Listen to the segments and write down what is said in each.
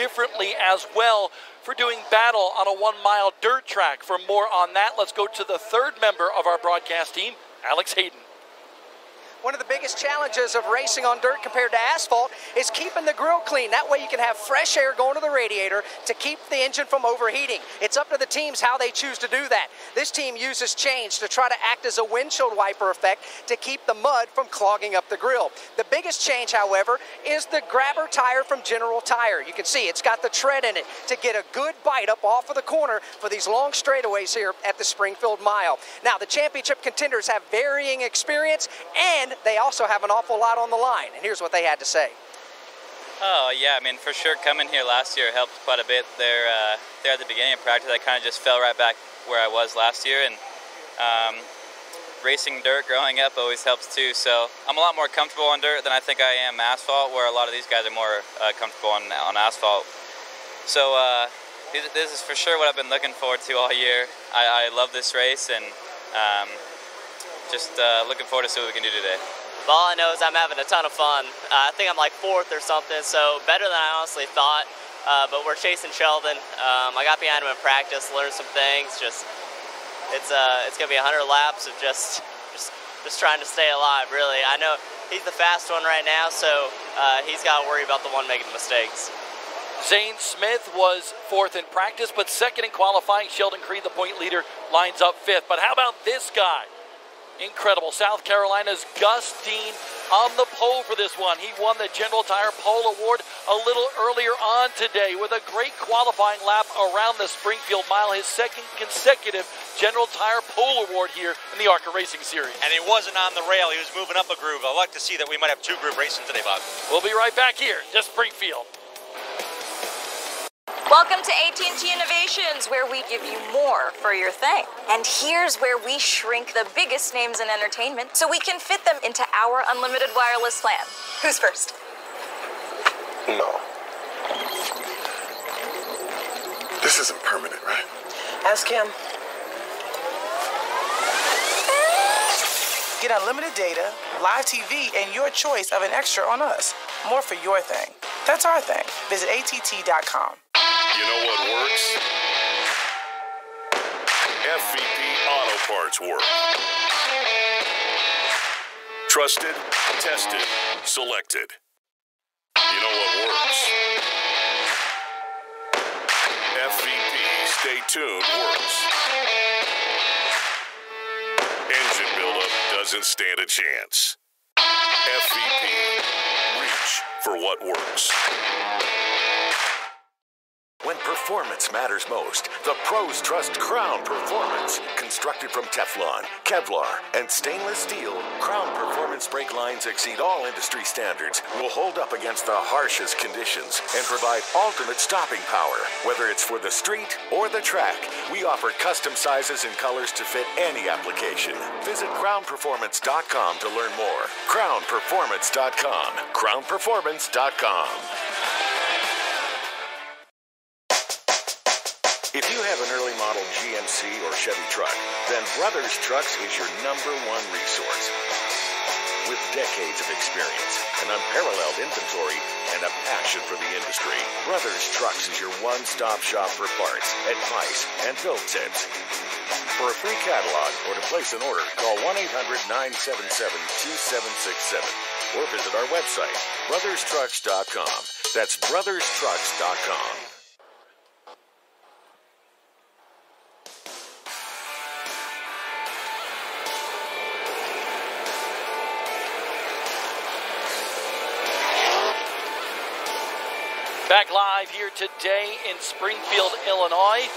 differently as well for doing battle on a 1 mile dirt track. For more on that, let's go to the third member of our broadcast team, Alex Hayden. One of the biggest challenges of racing on dirt compared to asphalt is keeping the grill clean. That way you can have fresh air going to the radiator to keep the engine from overheating. It's up to the teams how they choose to do that. This team uses chains to try to act as a windshield wiper effect to keep the mud from clogging up the grill. The biggest change, however, is the grabber tire from General Tire. You can see it's got the tread in it to get a good bite up off of the corner for these long straightaways here at the Springfield Mile. Now, the championship contenders have varying experience, and they also have an awful lot on the line, and here's what they had to say. Oh yeah, I mean for sure coming here last year helped quite a bit. There at the beginning of practice I kind of just fell right back where I was last year, and racing dirt growing up always helps too. So I'm a lot more comfortable on dirt than I think I am asphalt, where a lot of these guys are more comfortable on asphalt. So this is for sure what I've been looking forward to all year. I love this race, and just looking forward to see what we can do today. All I know is I'm having a ton of fun. I think I'm like 4th or something, so better than I honestly thought. But we're chasing Sheldon. I got behind him in practice, learned some things. It's gonna be 100 laps of just trying to stay alive. Really, I know he's the fast one right now, so he's got to worry about the one making mistakes. Zane Smith was 4th in practice, but 2nd in qualifying. Sheldon Creed, the point leader, lines up 5th. But how about this guy? Incredible. South Carolina's Gus Dean on the pole for this one. He won the General Tire Pole Award a little earlier on today with a great qualifying lap around the Springfield Mile, his 2nd consecutive General Tire Pole Award here in the ARCA Racing Series. And he wasn't on the rail. He was moving up a groove. I like to see that we might have 2 group racing today, Bob. We'll be right back here to Springfield. Welcome to AT&T Innovations, where we give you more for your thing. And here's where we shrink the biggest names in entertainment so we can fit them into our unlimited wireless plan. Who's first? No. This isn't permanent, right? Ask him. Get unlimited data, live TV, and your choice of an extra on us. More for your thing. That's our thing. Visit att.com. You know what works? FVP Auto Parts work. Trusted, tested, selected. You know what works? FVP Stay Tuned works. Engine buildup doesn't stand a chance. FVP. Reach for what works. When performance matters most, the pros trust Crown Performance. Constructed from Teflon, Kevlar, and stainless steel, Crown Performance brake lines exceed all industry standards, will hold up against the harshest conditions, and provide ultimate stopping power. Whether it's for the street or the track, we offer custom sizes and colors to fit any application. Visit crownperformance.com to learn more. crownperformance.com. crownperformance.com. If you have an early model GMC or Chevy truck, then Brothers Trucks is your #1 resource. With decades of experience, an unparalleled inventory, and a passion for the industry, Brothers Trucks is your one-stop shop for parts, advice, and build tips. For a free catalog or to place an order, call 1-800-977-2767 or visit our website, brotherstrucks.com. That's brotherstrucks.com. Back live here today in Springfield, Illinois,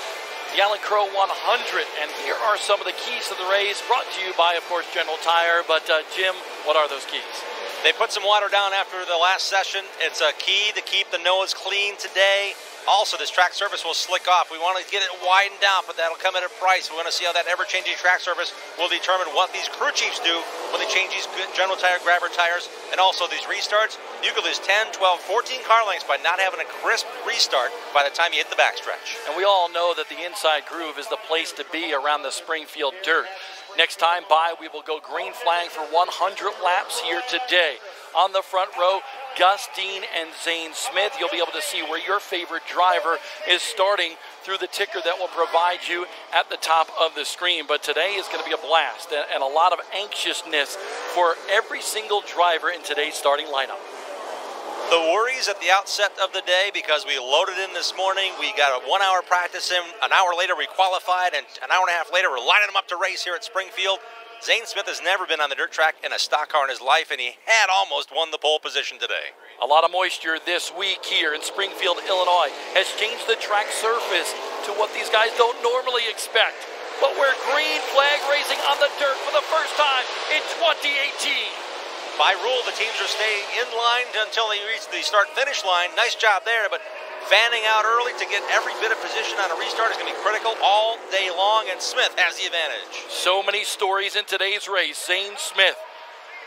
the Alan Crow 100. And here are some of the keys to the race, brought to you by, of course, General Tire. But, Jim, what are those keys? They put some water down after the last session. It's a key to keep the nose clean today. Also, this track surface will slick off. We want to get it widened out, but that'll come at a price. We want to see how that ever-changing track surface will determine what these crew chiefs do when they change these General Tire grabber tires. And also these restarts, you could lose 10, 12, 14 car lengths by not having a crisp restart by the time you hit the backstretch. And we all know that the inside groove is the place to be around the Springfield dirt. Next time by, we will go green flag for 100 laps here today. on the front row, Gus Dean and Zane Smith. You'll be able to see where your favorite driver is starting through the ticker that will provide you at the top of the screen. But today is going to be a blast and a lot of anxiousness for every single driver in today's starting lineup. The worries at the outset of the day, because we loaded in this morning, we got a 1 hour practice in, an hour later we qualified, and an hour and a half later we're lining them up to race here at Springfield. Zane Smith has never been on the dirt track in a stock car in his life, and he had almost won the pole position today. A lot of moisture this week here in Springfield, Illinois, has changed the track surface to what these guys don't normally expect. But we're green flag racing on the dirt for the first time in 2018. By rule, the teams are staying in line until they reach the start-finish line. Nice job there, but fanning out early to get every bit of position on a restart is going to be critical all day long, and Smith has the advantage. So many stories in today's race. Zane Smith,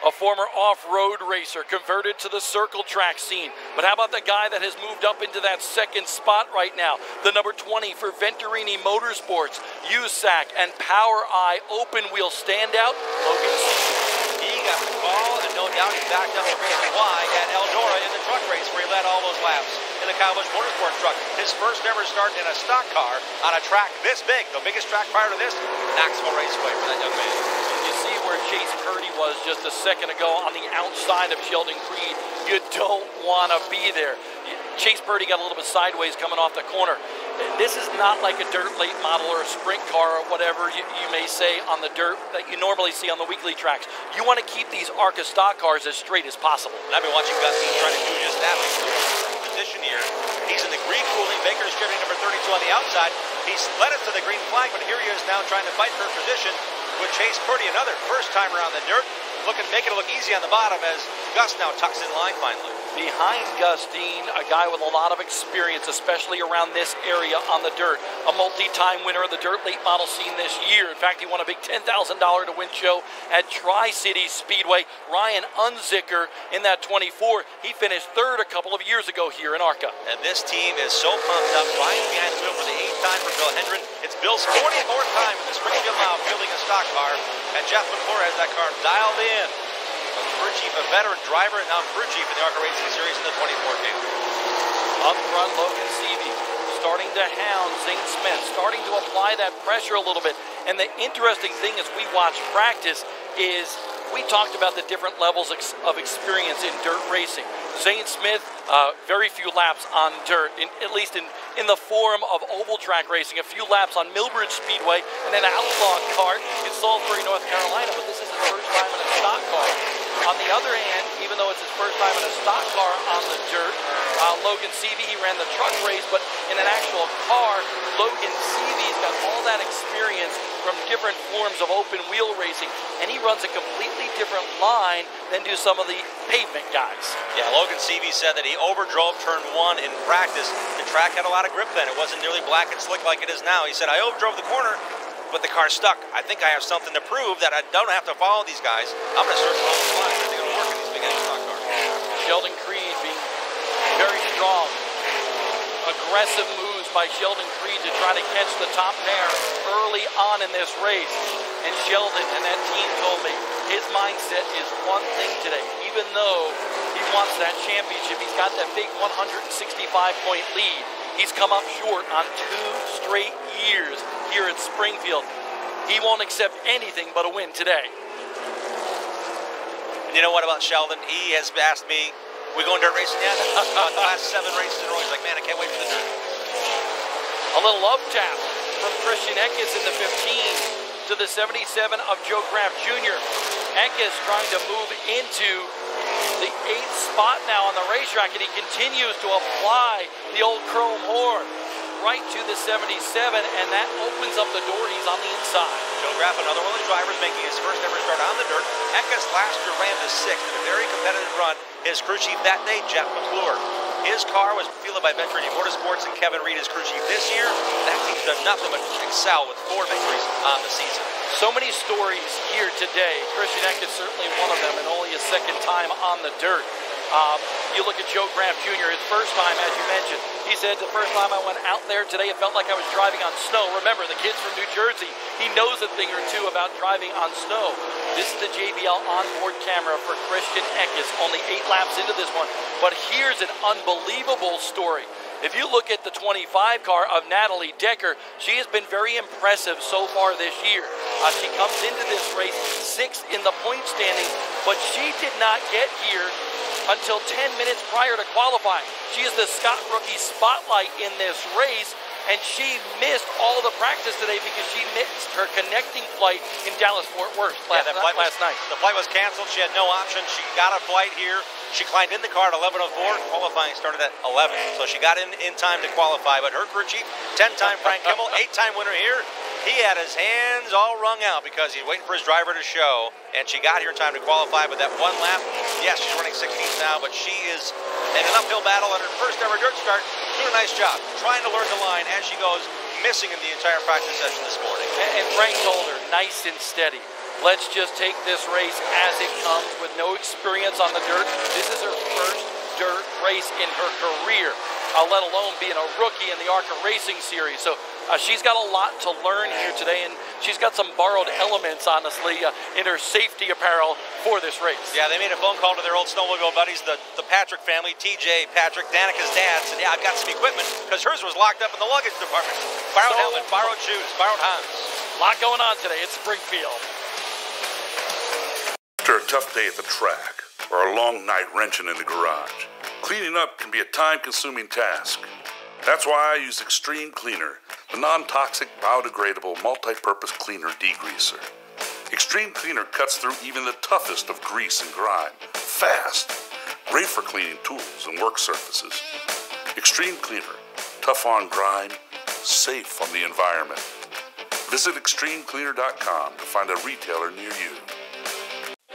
a former off-road racer, converted to the circle track scene. But how about the guy that has moved up into that second spot right now? The number 20 for Venturini Motorsports, USAC and Power Eye open wheel standout, Logan Seaver. He got the call, and no doubt he backed up the reason why at Eldora in the truck race where he led all those laps in the Kyle Busch Motorsports truck. His first ever start in a stock car on a track this big, the biggest track prior to this, Knoxville Raceway for that young man. You see where Chase Purdy was just a second ago on the outside of Sheldon Creed. You don't want to be there. Chase Purdy got a little bit sideways coming off the corner. This is not like a dirt late model or a sprint car or whatever you may say on the dirt that you normally see on the weekly tracks. You want to keep these ARCA stock cars as straight as possible. And I've been watching Gus Dean trying to do just that. He's position here. He's in the green cooling. Baker's carrying number 32 on the outside. He's led us to the green flag, but here he is now trying to fight for position with Chase Purdy, another first timer on the dirt. Making it look easy on the bottom as Gus now tucks in line finally. Behind Gus Dean, a guy with a lot of experience, especially around this area on the dirt. A multi-time winner of the dirt late model scene this year. In fact, he won a big $10,000 to win show at Tri-Cities Speedway. Ryan Unzicker in that 24. He finished third a couple of years ago here in ARCA. And this team is so pumped up. Ryan behind the wheel for the 8th time for Bill Hendren. It's Bill's 44th time in the Springfield Mile fielding a stock car. And Jeff McClure has that car dialed in. Crew chief, a veteran driver, and now crew chief in the ARCA Racing Series in the 2014. Up front, Logan Seavey starting to hound Zane Smith, starting to apply that pressure a little bit. And the interesting thing as we watch practice is we talked about the different levels of experience in dirt racing. Zane Smith, very few laps on dirt, at least in the form of oval track racing, a few laps on Millbridge Speedway, and then Outlaw Kart in Salisbury, North Carolina, but this is his first time in a stock car. On the other hand, even though it's his first time in a stock car on the dirt, Logan Seavey, he ran the truck race, but in an actual car, Logan Seavey's got all that experience from different forms of open wheel racing, and he runs a completely different line than do some of the pavement guys. Yeah, Logan Seavey said that he overdrove turn 1 in practice. The track had a lot of grip then. It wasn't nearly black and slick like it is now. He said, I overdrove the corner, but the car stuck. I think I have something to prove that I don't have to follow these guys. I'm going to search all the lines. I think it'll work in these big stock cars. Sheldon Creed being very strong. Aggressive moves by Sheldon Creed to try to catch the top pair early on in this race. And Sheldon and that team told me his mindset is one thing today. Even though he wants that championship, he's got that big 165-point lead. He's come up short on 2 straight years here at Springfield. He won't accept anything but a win today. And you know what about Sheldon? He has asked me, we going dirt racing yet? About the last 7 races in a row. He's like, man, I can't wait for the dirt. A little love tap from Christian Eckes in the 15 to the 77 of Joe Graf Jr. Eckes trying to move into the 8th spot now on the racetrack, and he continues to apply the old chrome horn right to the 77, and that opens up the door. He's on the inside. Joe Graf, another one of the drivers, making his first ever start on the dirt. Eckes last year ran to 6th in a very competitive run. His crew chief that day, Jeff McClure. His car was fielded by Venturini Motorsports and Kevin Reed as crew chief this year. That team's done nothing but excel with 4 victories on the season. So many stories here today. Christian Eckes certainly one of them, and only his 2nd time on the dirt. You look at Joe Graham Jr., his first time, as you mentioned. He said, the first time I went out there today, it felt like I was driving on snow. Remember, the kid's from New Jersey. He knows a thing or two about driving on snow. This is the JBL onboard camera for Christian Eckes. Only 8 laps into this one. But here's an unbelievable story. If you look at the 25 car of Natalie Decker, she has been very impressive so far this year. She comes into this race 6th in the point standing, but she did not get here until 10 minutes prior to qualifying. She is the Scott Rookie spotlight in this race, and she missed all the practice today because she missed her connecting flight in Dallas-Fort Worth last night. The flight was canceled. She had no option. She got a flight here. She climbed in the car at 11:04. Qualifying started at 11, so she got in time to qualify. But her crew chief, 10-time Frank Kimmel, 8-time winner here, he had his hands all wrung out because he's waiting for his driver to show, and she got here in time to qualify. But that one lap, yes, she's running 16th now, but she is in an uphill battle on her first ever dirt start, doing a nice job, trying to learn the line as she goes, missing in the entire practice session this morning. And Frank told her, nice and steady. Let's just take this race as it comes with no experience on the dirt. This is her first dirt race in her career, let alone being a rookie in the ARCA Racing Series. So she's got a lot to learn here today, and she's got some borrowed elements, honestly, in her safety apparel for this race. Yeah, they made a phone call to their old snowmobile buddies, the Patrick family, TJ, Patrick, Danica's dad, said, yeah, I've got some equipment, because hers was locked up in the luggage department. Borrowed helmet, borrowed shoes, borrowed Hans. A lot going on today at Springfield. After a tough day at the track, or a long night wrenching in the garage, cleaning up can be a time-consuming task. That's why I use Extreme Cleaner, the non-toxic, biodegradable, multi-purpose cleaner degreaser. Extreme Cleaner cuts through even the toughest of grease and grime, fast, great for cleaning tools and work surfaces. Extreme Cleaner, tough on grime, safe on the environment. Visit extremecleaner.com to find a retailer near you.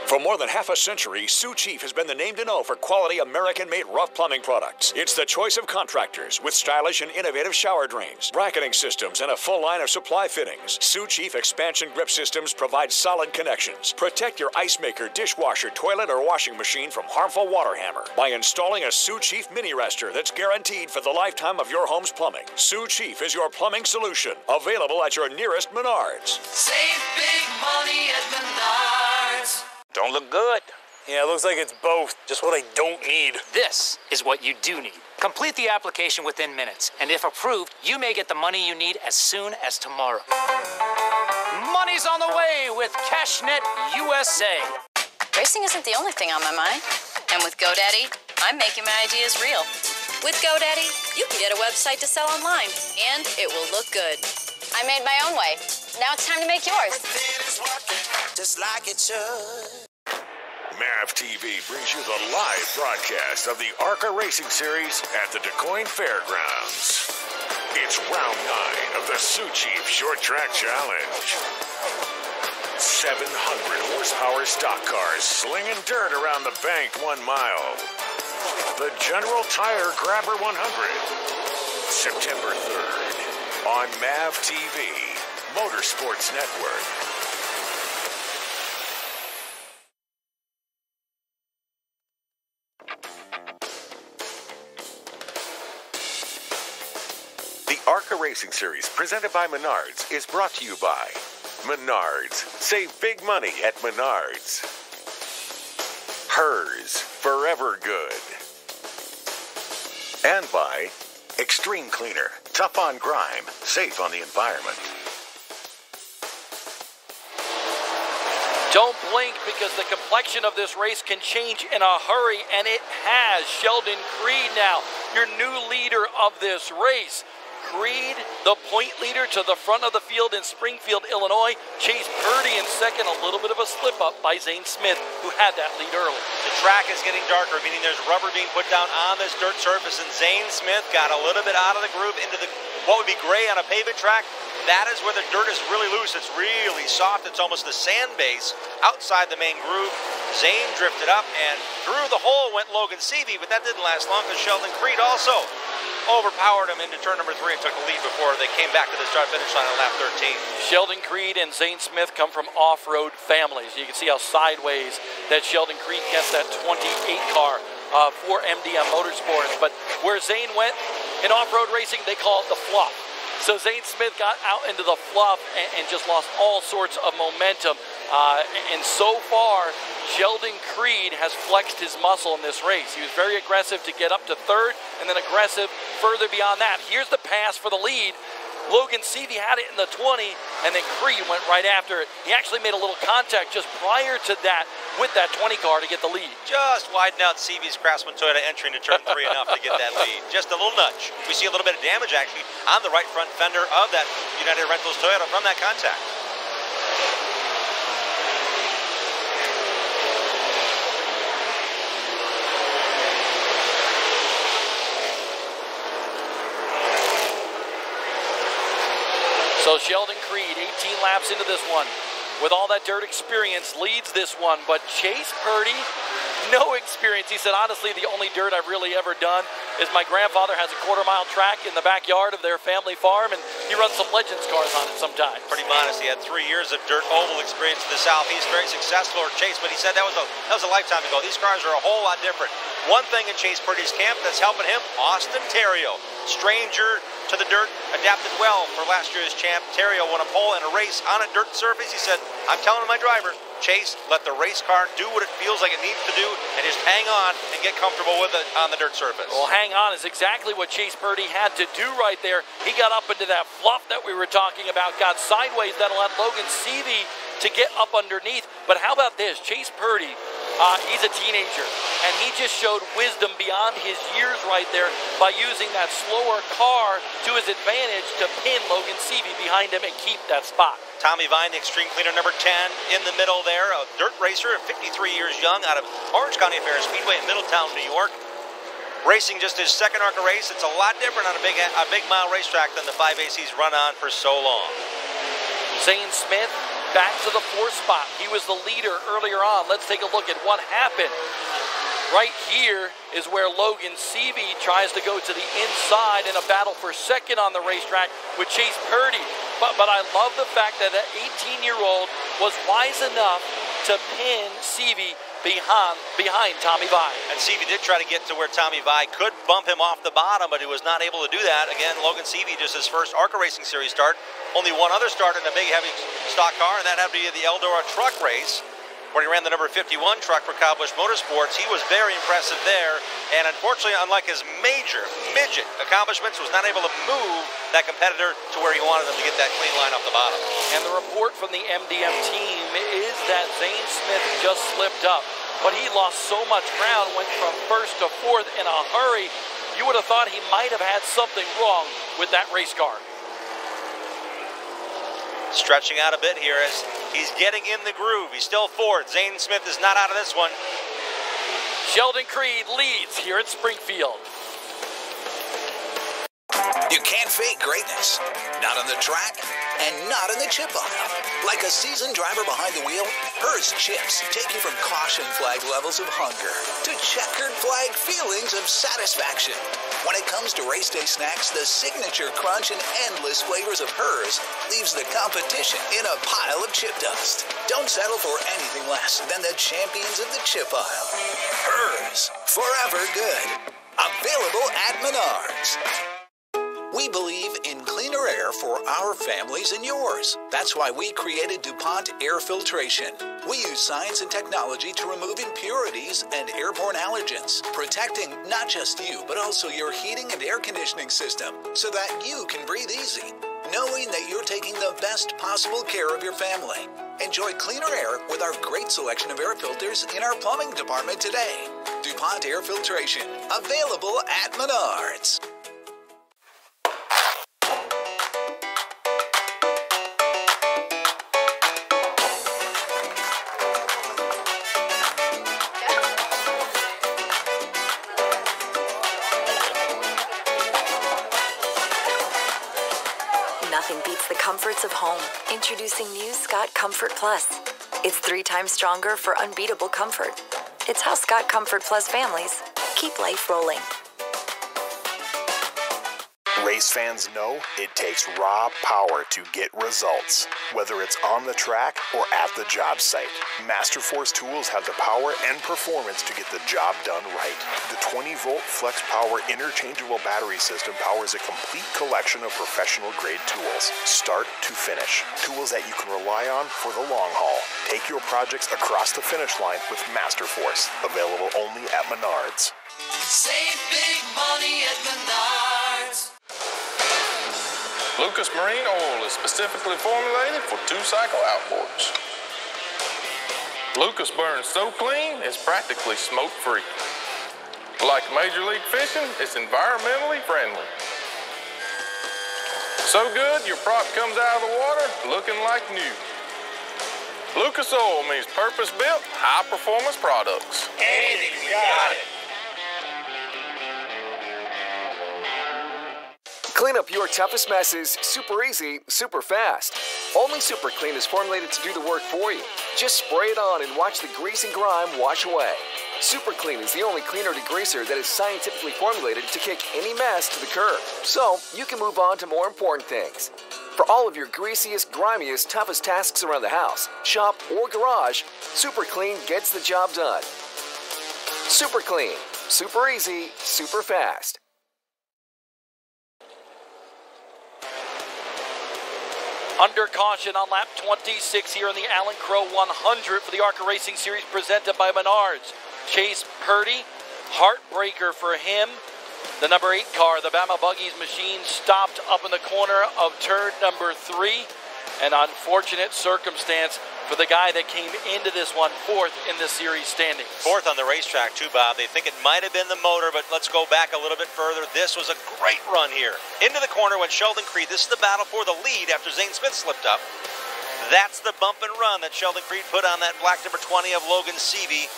For more than half a century, Sioux Chief has been the name to know for quality American-made rough plumbing products. It's the choice of contractors with stylish and innovative shower drains, bracketing systems, and a full line of supply fittings. Sioux Chief expansion grip systems provide solid connections. Protect your ice maker, dishwasher, toilet, or washing machine from harmful water hammer by installing a Sioux Chief mini rester that's guaranteed for the lifetime of your home's plumbing. Sioux Chief is your plumbing solution. Available at your nearest Menards. Save big money at Menards. Don't look good. Yeah, it looks like it's both. Just what I don't need. This is what you do need. Complete the application within minutes, and if approved, you may get the money you need as soon as tomorrow. Money's on the way with CashNet USA. Racing isn't the only thing on my mind. And with GoDaddy, I'm making my ideas real. With GoDaddy, you can get a website to sell online, and it will look good. I made my own way. Now it's time to make yours. Just like it should. MAV TV brings you the live broadcast of the ARCA Racing Series at the DuQuoin Fairgrounds. It's round 9 of the Sioux Chief Short Track Challenge. 700 horsepower stock cars slinging dirt around the bank 1 mile. The General Tire Grabber 100. September 3rd on MAV TV, Motorsports Network. The ARCA Racing Series, presented by Menards, is brought to you by Menards. Save big money at Menards. Hers, forever good. And by Extreme Cleaner, tough on grime, safe on the environment. Don't blink, because the complexion of this race can change in a hurry, and it has. Sheldon Creed now, your new leader of this race. Creed, the point leader, to the front of the field in Springfield, Illinois. Chase Purdy in second, a little bit of a slip-up by Zane Smith, who had that lead early. The track is getting darker, meaning there's rubber being put down on this dirt surface, and Zane Smith got a little bit out of the groove into the what would be gray on a pavement track. That is where the dirt is really loose. It's really soft. It's almost the sand base outside the main groove. Zane drifted up, and through the hole went Logan Seavey, but that didn't last long because Sheldon Creed also overpowered him into turn number 3 and took the lead before they came back to the start-finish line on lap 13. Sheldon Creed and Zane Smith come from off-road families. You can see how sideways that Sheldon Creed gets that 28 car for MDM Motorsports. But where Zane went in off-road racing, they call it the fluff. So Zane Smith got out into the fluff and just lost all sorts of momentum. And so far, Sheldon Creed has flexed his muscle in this race. He was very aggressive to get up to third, and then aggressive further beyond that. Here's the pass for the lead. Logan Seavey had it in the 20, and then Creed went right after it. He actually made a little contact just prior to that with that 20 car to get the lead. Just widened out Seavey's Craftsman Toyota entry into turn 3 enough to get that lead. Just a little nudge. We see a little bit of damage, actually, on the right front fender of that United Rentals Toyota from that contact. So Sheldon Creed, 18 laps into this one, with all that dirt experience, leads this one. But Chase Purdy, no experience. He said, honestly, the only dirt I've really ever done is my grandfather has a quarter-mile track in the backyard of their family farm, and he runs some Legends cars on it sometimes. Pretty modest. He had 3 years of dirt oval experience in the Southeast. Very successful at Chase, but he said that was a lifetime ago. These cars are a whole lot different. One thing in Chase Purdy's camp that's helping him, Austin Theriault. Stranger to the dirt, adapted well for last year's champ. Theriault won a pole in a race on a dirt surface. He said, I'm telling my driver, Chase, let the race car do what it feels like it needs to do and just hang on and get comfortable with it on the dirt surface. Well, hang on is exactly what Chase Purdy had to do right there. He got up into that fluff that we were talking about, got sideways. That allowed Logan Seavey to get up underneath. But how about this? Chase Purdy, he's a teenager, and he just showed wisdom beyond his years right there by using that slower car to his advantage to pin Logan Seavey behind him and keep that spot. Tommy Vine, the Extreme Cleaner number 10 in the middle there, a dirt racer, 53 years young, out of Orange County Fair Speedway in Middletown, New York. Racing just his second ARCA race. It's a lot different on a big mile racetrack than the 5AC's run on for so long. Zane Smith back to the 4th spot. He was the leader earlier on. Let's take a look at what happened. Right here is where Logan Seavey tries to go to the inside in a battle for second on the racetrack with Chase Purdy. But I love the fact that that 18-year-old was wise enough to pin Seavey behind Tommy Vine. And Seavey did try to get to where Tommy Vine could bump him off the bottom, but he was not able to do that. Again, Logan Seavey, just his first ARCA Racing Series start. Only one other start in a big, heavy stock car, and that happened to be the Eldora truck race, where he ran the number 51 truck for Kyle Busch Motorsports. He was very impressive there, and unfortunately, unlike his major midget accomplishments, was not able to move that competitor to where he wanted him to get that clean line off the bottom. And the report from the MDM team is that Zane Smith just slipped up, but he lost so much ground, went from 1st to 4th in a hurry. You would have thought he might have had something wrong with that race car. Stretching out a bit here as he's getting in the groove. He's still 4th. Zane Smith is not out of this one. Sheldon Creed leads here at Springfield. You can't fake greatness. Not on the track and not in the chip aisle. Like a seasoned driver behind the wheel, Herr's chips take you from caution flag levels of hunger to checkered flag feelings of satisfaction. When it comes to race day snacks, the signature crunch and endless flavors of Herr's leaves the competition in a pile of chip dust. Don't settle for anything less than the champions of the chip aisle. Herr's, forever good. Available at Menards. We believe in cleaner air for our families and yours. That's why we created DuPont Air Filtration. We use science and technology to remove impurities and airborne allergens, protecting not just you, but also your heating and air conditioning system, so that you can breathe easy, knowing that you're taking the best possible care of your family. Enjoy cleaner air with our great selection of air filters in our plumbing department today. DuPont Air Filtration, available at Menards. Nothing beats the comforts of home. Introducing new Scott Comfort Plus. It's 3 times stronger for unbeatable comfort. It's how Scott Comfort Plus families keep life rolling. Race fans know it takes raw power to get results, whether it's on the track or at the job site. Masterforce tools have the power and performance to get the job done right. The 20-volt Flex Power interchangeable battery system powers a complete collection of professional-grade tools, start to finish. Tools that you can rely on for the long haul. Take your projects across the finish line with Masterforce, available only at Menards. Save big money at Menards. Lucas Marine Oil is specifically formulated for two-cycle outboards. Lucas burns so clean, it's practically smoke-free. Like Major League Fishing, it's environmentally friendly. So good, your prop comes out of the water looking like new. Lucas Oil means purpose-built, high-performance products. Anything, we got it. Clean up your toughest messes super easy, super fast. Only Super Clean is formulated to do the work for you. Just spray it on and watch the grease and grime wash away. Super Clean is the only cleaner degreaser that is scientifically formulated to kick any mess to the curb, so you can move on to more important things. For all of your greasiest, grimiest, toughest tasks around the house, shop, or garage, Super Clean gets the job done. Super Clean. Super easy, super fast. Under caution on lap 26 here in the Allen Crow 100 for the ARCA Racing Series presented by Menards. Chase Purdy, heartbreaker for him. The number 8 car, the Bama Buggies machine, stopped up in the corner of turn number 3. An unfortunate circumstance for the guy that came into this one fourth in the series standings. Fourth on the racetrack too, Bob. They think it might have been the motor, but let's go back a little bit further. This was a great run here. Into the corner went Sheldon Creed. This is the battle for the lead after Zane Smith slipped up. That's the bump and run that Sheldon Creed put on that black number 20 of Logan Seavey.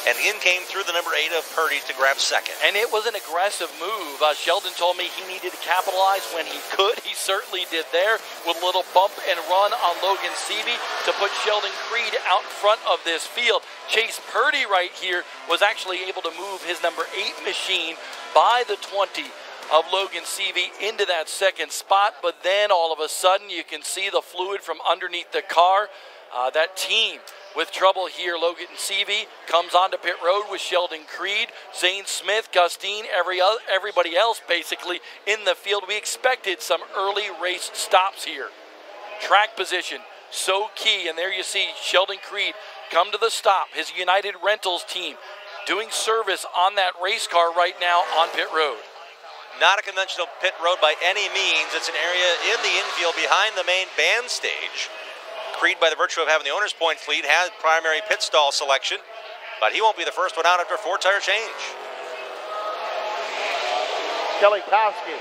And in came through the number 8 of Purdy to grab second. And it was an aggressive move. Sheldon told me he needed to capitalize when he could. He certainly did there with a little bump and run on Logan Seavey to put Sheldon Creed out front of this field. Chase Purdy right here was actually able to move his number 8 machine by the 20 of Logan Seavey into that second spot. But then all of a sudden you can see the fluid from underneath the car. That team with trouble here. Logan Seavey comes onto pit road with Sheldon Creed, Zane Smith, Gustine, everybody else basically in the field. We expected some early race stops here. Track position, so key. And there you see Sheldon Creed come to the stop. His United Rentals team doing service on that race car right now on pit road. Not a conventional pit road by any means. It's an area in the infield behind the main band stage. Creed, by the virtue of having the owner's point lead, has primary pit stall selection, but he won't be the first one out after a 4-tire change. Kelly Kowski.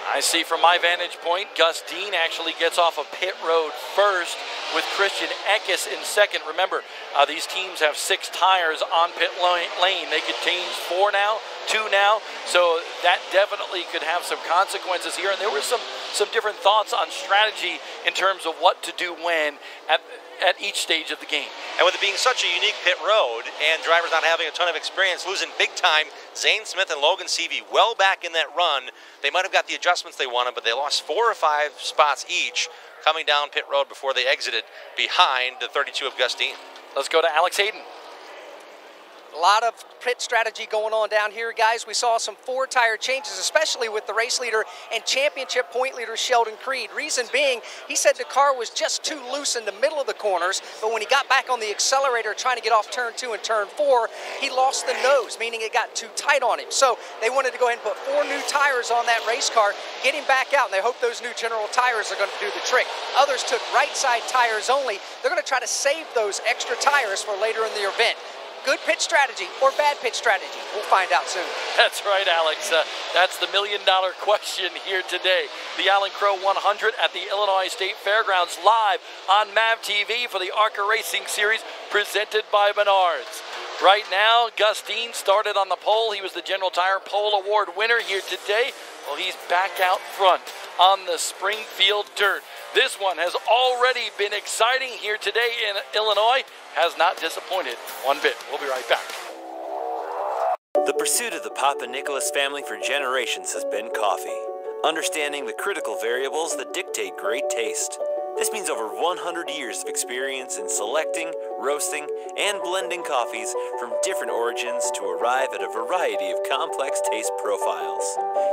I see from my vantage point, Gus Dean actually gets off of pit road first with Christian Eckes in second. Remember, these teams have 6 tires on pit lane. They could change 4 now, 2 now, so that definitely could have some consequences here. And there were some different thoughts on strategy in terms of what to do when at each stage of the game. And with it being such a unique pit road and drivers not having a ton of experience, losing big time, Zane Smith and Logan Seavey well back in that run. They might have got the adjustments they wanted, but they lost 4 or 5 spots each coming down pit road before they exited behind the 32 of Gustine. Let's go to Alex Hayden. A lot of pit strategy going on down here, guys. We saw some 4-tire changes, especially with the race leader and championship point leader Sheldon Creed. Reason being, he said the car was just too loose in the middle of the corners, but when he got back on the accelerator trying to get off turn 2 and turn 4, he lost the nose, meaning it got too tight on him. So they wanted to go ahead and put 4 new tires on that race car, get him back out, and they hope those new General tires are going to do the trick. Others took right side tires only. They're going to try to save those extra tires for later in the event. Good pitch strategy or bad pitch strategy? We'll find out soon. That's right, Alex. That's the million-dollar question here today. The Allen Crow 100 at the Illinois State Fairgrounds, live on MAV TV for the ARCA Racing Series presented by Menards. Right now, Gustine started on the pole. He was the General Tire Pole Award winner here today. Well, he's back out front on the Springfield dirt. This one has already been exciting here today in Illinois. Has not disappointed one bit. We'll be right back. The pursuit of the Papa Nicholas family for generations has been coffee. understanding the critical variables that dictate great taste. This means over 100 years of experience in selecting, roasting, and blending coffees from different origins to arrive at a variety of complex taste profiles.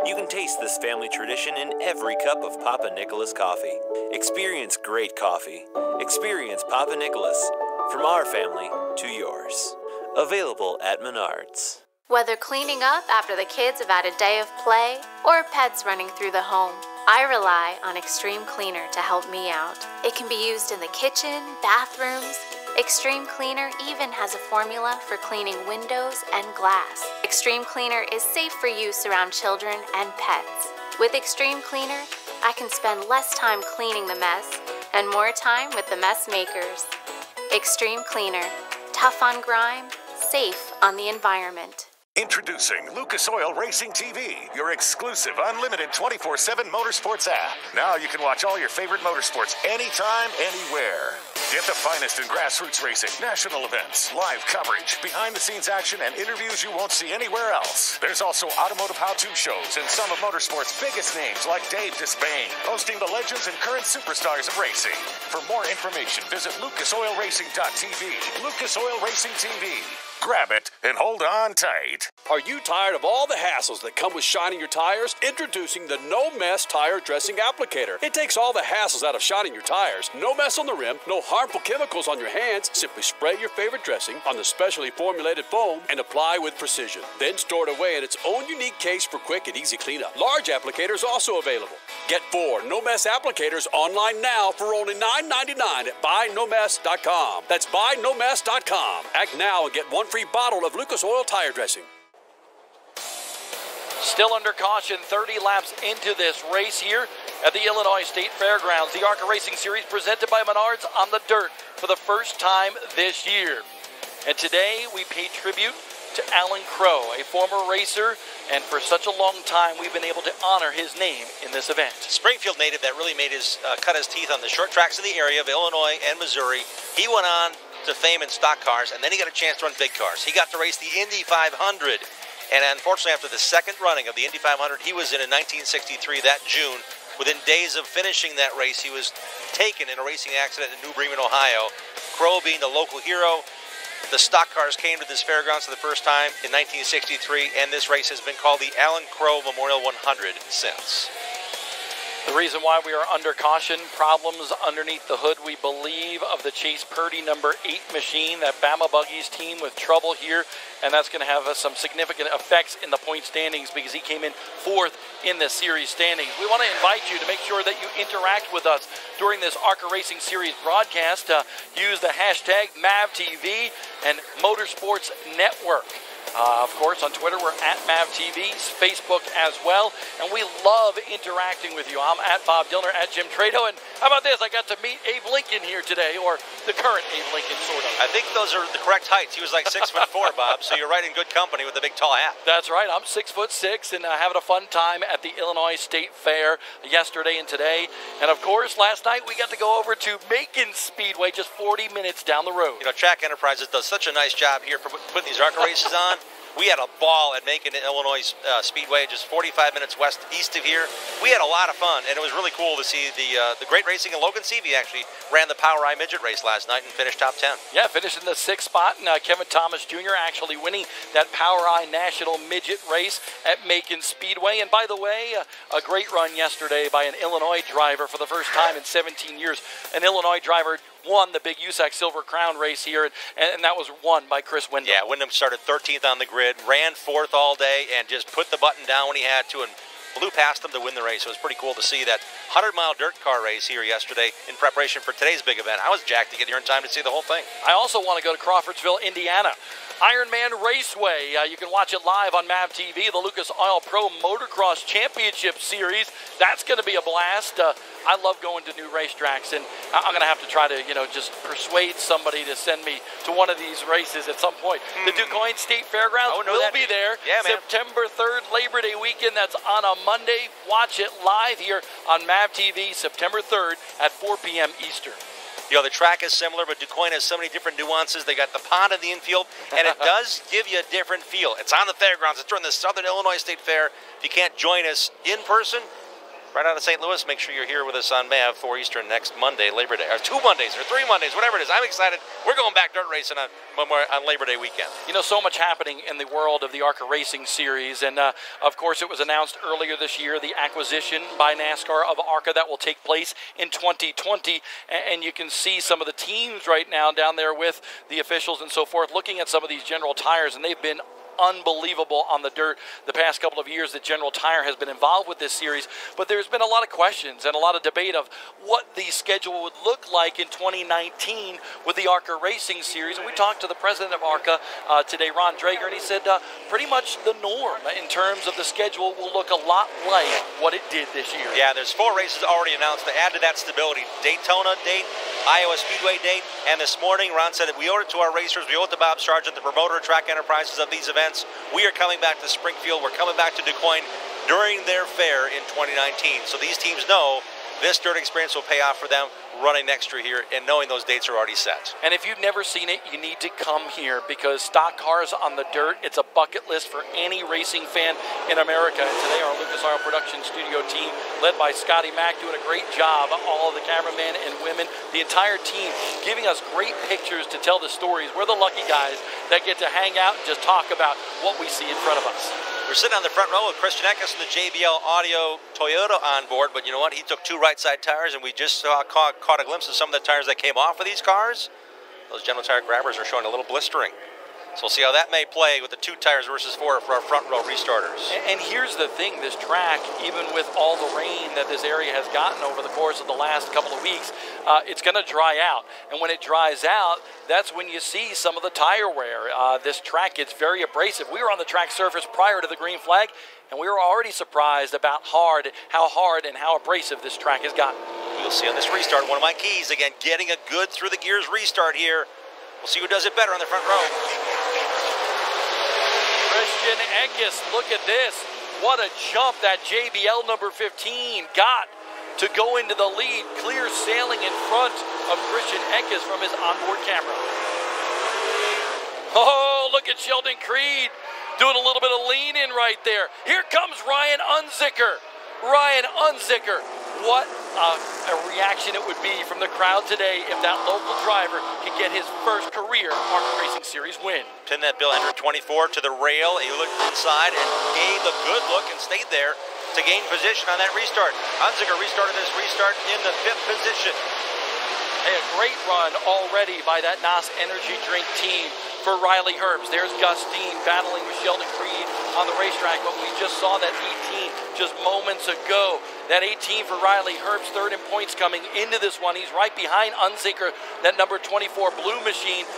You can taste this family tradition in every cup of Papa Nicholas coffee. Experience great coffee. Experience Papa Nicholas. From our family to yours. Available at Menards. Whether cleaning up after the kids have had a day of play or pets running through the home, I rely on Extreme Cleaner to help me out. It can be used in the kitchen, bathrooms. Extreme Cleaner even has a formula for cleaning windows and glass. Extreme Cleaner is safe for use around children and pets. With Extreme Cleaner, I can spend less time cleaning the mess and more time with the mess makers. Extreme Cleaner, tough on grime, safe on the environment. Introducing Lucas Oil Racing TV, your exclusive unlimited 24/7 motorsports app. Now you can watch all your favorite motorsports anytime, anywhere. Get the finest in grassroots racing, national events, live coverage, behind-the-scenes action, and interviews you won't see anywhere else. There's also automotive how-to shows and some of motorsports' biggest names like Dave Despain, hosting the legends and current superstars of racing. For more information, visit lucasoilracing.tv. Lucas Oil Racing TV. Grab it and hold on tight. Are you tired of all the hassles that come with shining your tires? Introducing the No Mess Tire Dressing Applicator. It takes all the hassles out of shining your tires. No mess on the rim, no harmful chemicals on your hands. Simply spray your favorite dressing on the specially formulated foam and apply with precision. Then store it away in its own unique case for quick and easy cleanup. Large applicators also available. Get 4 No Mess applicators online now for only $9.99 at buynomess.com. That's buynomess.com. Act now and get one free bottle of Lucas Oil tire dressing. Still under caution, 30 laps into this race here at the Illinois State Fairgrounds. The ARCA Racing Series presented by Menards on the dirt for the first time this year. And today we pay tribute to Alan Crow, a former racer, and for such a long time we've been able to honor his name in this event. Springfield native that really made his cut his teeth on the short tracks in the area of Illinois and Missouri. He went on to fame in stock cars, and then he got a chance to run big cars. He got to race the Indy 500, and unfortunately after the second running of the Indy 500 he was in 1963 that June. Within days of finishing that race, he was taken in a racing accident in New Bremen, Ohio. Crow being the local hero. The stock cars came to this fairgrounds for the first time in 1963, and this race has been called the Alan Crow Memorial 100 since. The reason why we are under caution, problems underneath the hood, we believe, of the Chase Purdy number 8 machine, that Bama Buggies team with trouble here, and that's going to have some significant effects in the point standings because he came in 4th in the series standings. We want to invite you to make sure that you interact with us during this ARCA Racing Series broadcast. Use the hashtag MavTV and Motorsports Network. Of course, on Twitter, we're at MavTV, Facebook as well, and we love interacting with you. I'm at Bob Dillner, at Jim Trado, and how about this? I got to meet Abe Lincoln here today, or the current Abe Lincoln, sort of. I think those are the correct heights. He was like 6'4", Bob, so you're right in good company with the big tall hat. That's right. I'm 6'6", and having a fun time at the Illinois State Fair yesterday and today. And of course, last night we got to go over to Macon Speedway, just 40 minutes down the road. You know, Track Enterprises does such a nice job here for putting these ARCA races on. We had a ball at Macon, Illinois Speedway, just 45 minutes east of here. We had a lot of fun, and it was really cool to see the great racing. And Logan Seavey actually ran the Power Eye Midget race last night and finished top 10. Yeah, finished in the 6th spot, and Kevin Thomas Jr. actually winning that Power Eye National Midget race at Macon Speedway. And by the way, a great run yesterday by an Illinois driver for the first time in 17 years. An Illinois driver won the big USAC Silver Crown race here, and that was won by Chris Windham. Yeah, Windham started 13th on the grid, ran 4th all day, and just put the button down when he had to, and blew past him to win the race. It was pretty cool to see that 100-mile dirt car race here yesterday in preparation for today's big event. I was jacked to get here in time to see the whole thing. I also want to go to Crawfordsville, Indiana. Ironman Raceway. You can watch it live on MavTV, the Lucas Oil Pro Motocross Championship Series. That's going to be a blast. I love going to new racetracks, and I'm going to have to try to, just persuade somebody to send me to one of these races at some point. The DuQuoin State Fairgrounds will be there. Yeah, man. September 3rd, Labor Day weekend. That's on a Monday. Watch it live here on MavTV, September 3rd at 4 p.m. Eastern. You know, the track is similar, but DuQuoin has so many different nuances. They got the pond in the infield, and it does give you a different feel. It's on the fairgrounds. It's during the Southern Illinois State Fair. If you can't join us in person, right out of St. Louis. Make sure you're here with us on MAV 4 Eastern next Monday, Labor Day, or 2 Mondays, or 3 Mondays, whatever it is. I'm excited. We're going back dirt racing on Labor Day weekend. You know, so much happening in the world of the ARCA Racing Series, and of course it was announced earlier this year, the acquisition by NASCAR of ARCA that will take place in 2020, and you can see some of the teams right now down there with the officials and so forth looking at some of these General Tires, and they've been unbelievable on the dirt the past couple of years that General Tire has been involved with this series. But there's been a lot of questions and a lot of debate of what the schedule would look like in 2019 with the ARCA Racing Series. And we talked to the president of ARCA today, Ron Drager, and he said pretty much the norm in terms of the schedule will look a lot like what it did this year. Yeah, there's 4 races already announced to add to that stability. Daytona date, Iowa Speedway date, and this morning Ron said that we owed it to our racers, we owe it to Bob Sargent, the promoter of Track Enterprises of these events. We are coming back to Springfield. We're coming back to DuQuoin during their fair in 2019. So these teams know this dirt experience will pay off for them running next year here and knowing those dates are already set. And if you've never seen it, you need to come here because stock cars on the dirt, it's a bucket list for any racing fan in America. And today our Lucas Oil Production Studio team, led by Scotty Mack, doing a great job. All of the cameramen and women, the entire team, giving us great pictures to tell the stories. We're the lucky guys that get to hang out and just talk about what we see in front of us. We're sitting on the front row with Christian Eckes and the JBL Audio Toyota on board, but you know what? He took 2 right-side tires, and we just caught a glimpse of some of the tires that came off of these cars. Those General Tire grabbers are showing a little blistering. So we'll see how that may play with the 2 tires versus 4 for our front row restarters. And here's the thing, this track, even with all the rain that this area has gotten over the course of the last couple of weeks, it's going to dry out. And when it dries out, that's when you see some of the tire wear. This track gets very abrasive. We were on the track surface prior to the green flag, and we were already surprised about how hard and how abrasive this track has gotten. You'll see on this restart, one of my keys, again, getting a good through the gears restart here. We'll see who does it better on the front row. Christian Eckes, look at this. What a jump that JBL number 15 got to go into the lead. Clear sailing in front of Christian Eckes from his onboard camera. Oh, look at Sheldon Creed doing a little bit of lean in right there. Here comes Ryan Unzicker. Ryan Unzicker. What a reaction it would be from the crowd today if that local driver could get his first career ARCA Racing Series win. Pinned that Bill Hendrick 24 to the rail. He looked inside and gave a good look and stayed there to gain position on that restart. Unzicker restarted this restart in the 5th position. Hey, a great run already by that NOS Energy Drink team for Riley Herbst. There's Gus Dean battling with Sheldon Creed on the racetrack, but we just saw that 18 just moments ago. That 18 for Riley Herbst, 3rd in points coming into this one. He's right behind Unzicker, that number 24 blue machine.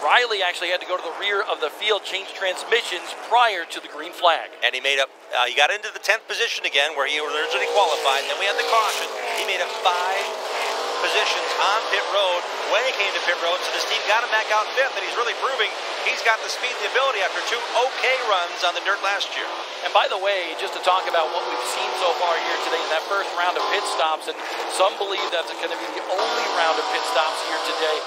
Riley actually had to go to the rear of the field, change transmissions prior to the green flag. And he made up, he got into the 10th position again where he originally qualified. Then we had the caution. He made up 5 positions on pit road when he came to pit road, so this team got him back out 5th, and he's really proving he's got the speed and the ability after 2 okay runs on the dirt last year. And by the way, just to talk about what we've seen so far here today in that first round of pit stops, and some believe that's going to be the only round of pit stops here today.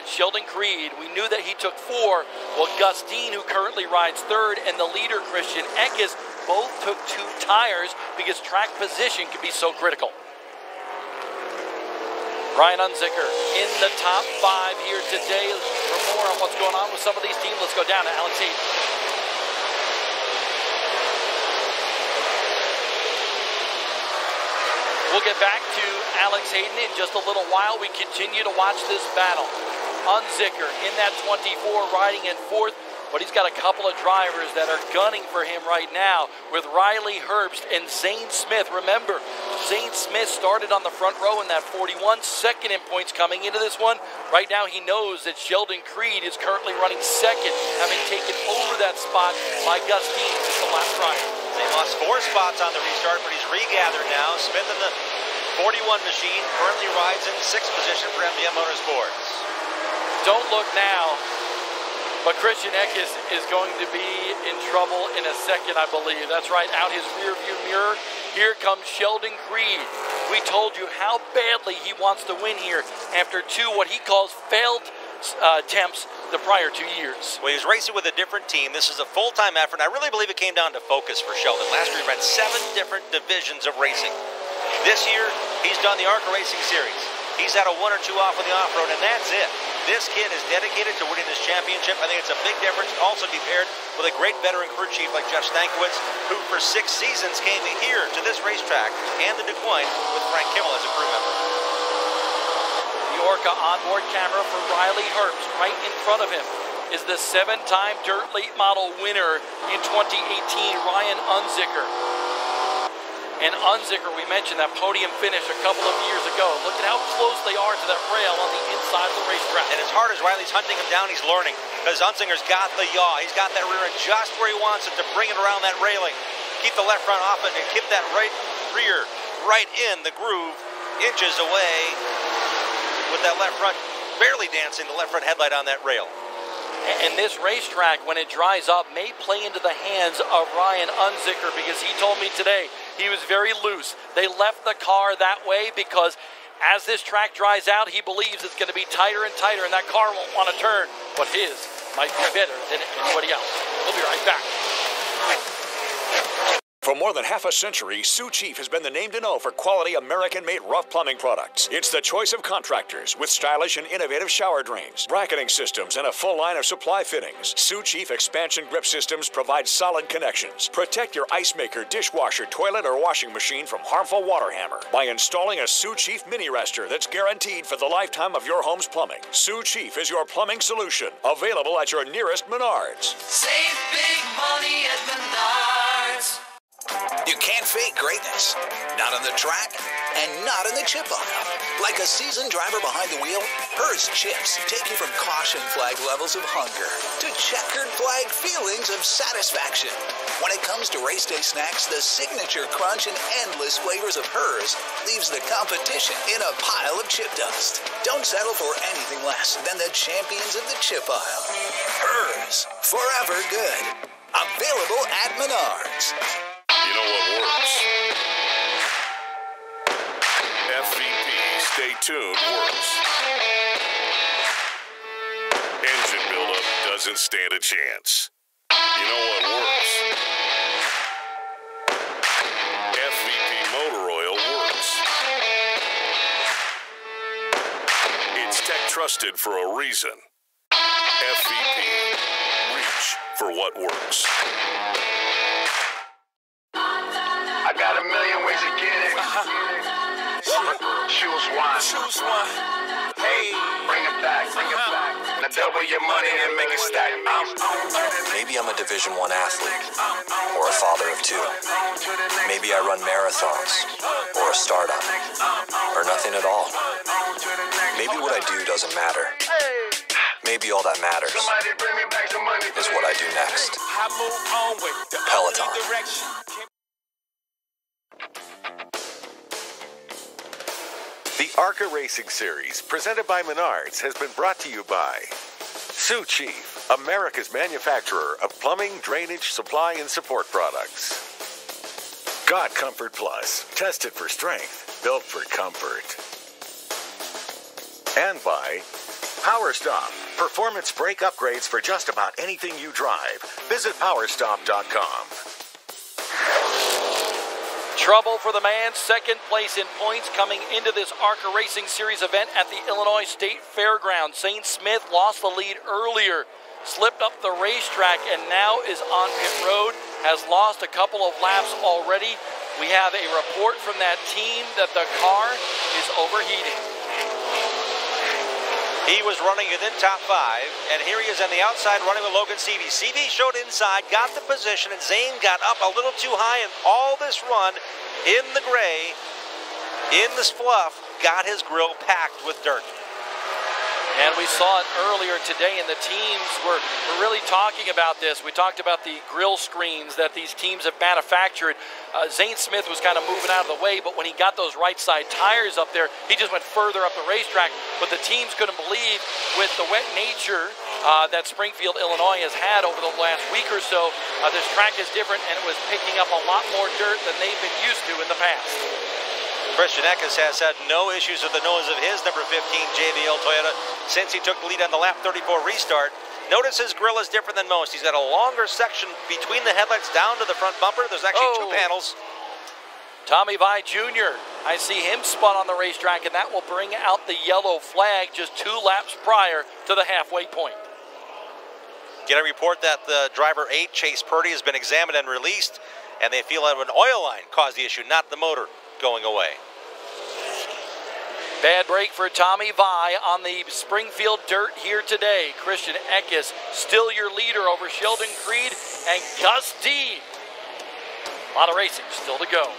Sheldon Creed, we knew that he took 4. Well, Gus Dean, who currently rides 3rd, and the leader, Christian Eckes, both took 2 tires because track position can be so critical. Ryan Unzicker in the top 5 here today. For more on what's going on with some of these teams, let's go down to Alex Hayden. We'll get back to Alex Hayden in just a little while. We continue to watch this battle. Unzicker in that 24 riding in 4th. But he's got a couple of drivers that are gunning for him right now with Riley Herbst and Zane Smith. Remember, Zane Smith started on the front row in that 41, 2nd in points coming into this one. Right now he knows that Sheldon Creed is currently running 2nd, having taken over that spot by Gus Dean just the last Friday. They lost 4 spots on the restart, but he's regathered now. Smith in the 41 machine currently rides in 6th position for MDM Motorsports. Don't look now. But Christian Eckes is going to be in trouble in a second, I believe. That's right, out his rear view mirror. Here comes Sheldon Creed. We told you how badly he wants to win here after 2 what he calls failed attempts the prior 2 years. Well, he's racing with a different team. This is a full-time effort, and I really believe it came down to focus for Sheldon. Last year he ran 7 different divisions of racing. This year, he's done the ARCA Racing Series. He's had a 1 or 2 off on the off-road, and that's it. This kid is dedicated to winning this championship. I think it's a big difference. Also to be paired with a great veteran crew chief like Jeff Stankiewicz, who for 6 seasons came here to this racetrack and the DuQuoin with Frank Kimmel as a crew member. The ARCA onboard camera for Riley Herbst. Right in front of him is the 7-time Dirt Late Model winner in 2018, Ryan Unzicker. And Unzicker, we mentioned that podium finish a couple of years ago. Look at how close they are to that rail on the inside of the racetrack. And as hard as Riley's hunting him down, he's learning. Because Unzicker's got the yaw. He's got that rear end just where he wants it to bring it around that railing. Keep the left front off it and keep that right rear right in the groove, inches away with that left front, barely dancing the left front headlight on that rail. And this racetrack, when it dries up, may play into the hands of Ryan Unzicker, because he told me today he was very loose. They left the car that way because as this track dries out, he believes it's going to be tighter and tighter, and that car won't want to turn. But his might be better than anybody else. We'll be right back. For more than half a century, Sioux Chief has been the name to know for quality American-made rough plumbing products. It's the choice of contractors with stylish and innovative shower drains, bracketing systems, and a full line of supply fittings. Sioux Chief expansion grip systems provide solid connections. Protect your ice maker, dishwasher, toilet, or washing machine from harmful water hammer by installing a Sioux Chief mini rester that's guaranteed for the lifetime of your home's plumbing. Sioux Chief is your plumbing solution. Available at your nearest Menards. Save big money at Menards. You can't fake greatness. Not on the track and not in the chip aisle. Like a seasoned driver behind the wheel, Hearst chips take you from caution flag levels of hunger to checkered flag feelings of satisfaction. When it comes to race day snacks, the signature crunch and endless flavors of Hers leaves the competition in a pile of chip dust. Don't settle for anything less than the champions of the chip aisle. Hers, forever good. Available at Menards. You know what works? FVP, stay tuned, works. Engine buildup doesn't stand a chance. You know what works? FVP motor oil works. It's tech trusted for a reason. FVP, reach for what works. I got a million ways to get it. Choose one. Choose one. Hey, bring it back, bring it back. Now double your money and make it stack. Maybe I'm a Division I athlete, or a father of 2. Maybe I run marathons, or a startup, or nothing at all. Maybe what I do doesn't matter. Maybe all that matters is what I do next. Peloton. The ARCA Racing Series, presented by Menards, has been brought to you by Sioux Chief, America's manufacturer of plumbing, drainage, supply, and support products. God Comfort Plus, tested for strength, built for comfort. And by Power Stop, performance brake upgrades for just about anything you drive. Visit powerstop.com. Trouble for the man, second place in points coming into this ARCA Racing Series event at the Illinois State Fairgrounds. Zane Smith lost the lead earlier, slipped up the racetrack, and now is on pit road, has lost a couple of laps already. We have a report from that team that the car is overheating. He was running within top 5, and here he is on the outside running with Logan Seavey. Seavey showed inside, got the position, and Zane got up a little too high, and all this run in the gray, in this fluff, got his grill packed with dirt. And we saw it earlier today, and the teams were really talking about this. We talked about the grill screens that these teams have manufactured. Zane Smith was kind of moving out of the way, but when he got those right side tires up there, he just went further up the racetrack. But the teams couldn't believe, with the wet nature that Springfield, Illinois has had over the last week or so, this track is different, and it was picking up a lot more dirt than they've been used to in the past. Christian Eckes has had no issues with the nose of his number 15 JBL Toyota since he took the lead on the lap 34 restart. Notice his grille is different than most. He's got a longer section between the headlights down to the front bumper. There's actually 2 panels. Tommy Vi Jr., I see him spun on the racetrack, and that will bring out the yellow flag just 2 laps prior to the halfway point. Get a report that the driver 8, Chase Purdy, has been examined and released, and they feel that an oil line caused the issue, not the motor going away. Bad break for Tommy Vi on the Springfield dirt here today. Christian Eckes still your leader over Sheldon Creed and Gus Dean. A lot of racing still to go.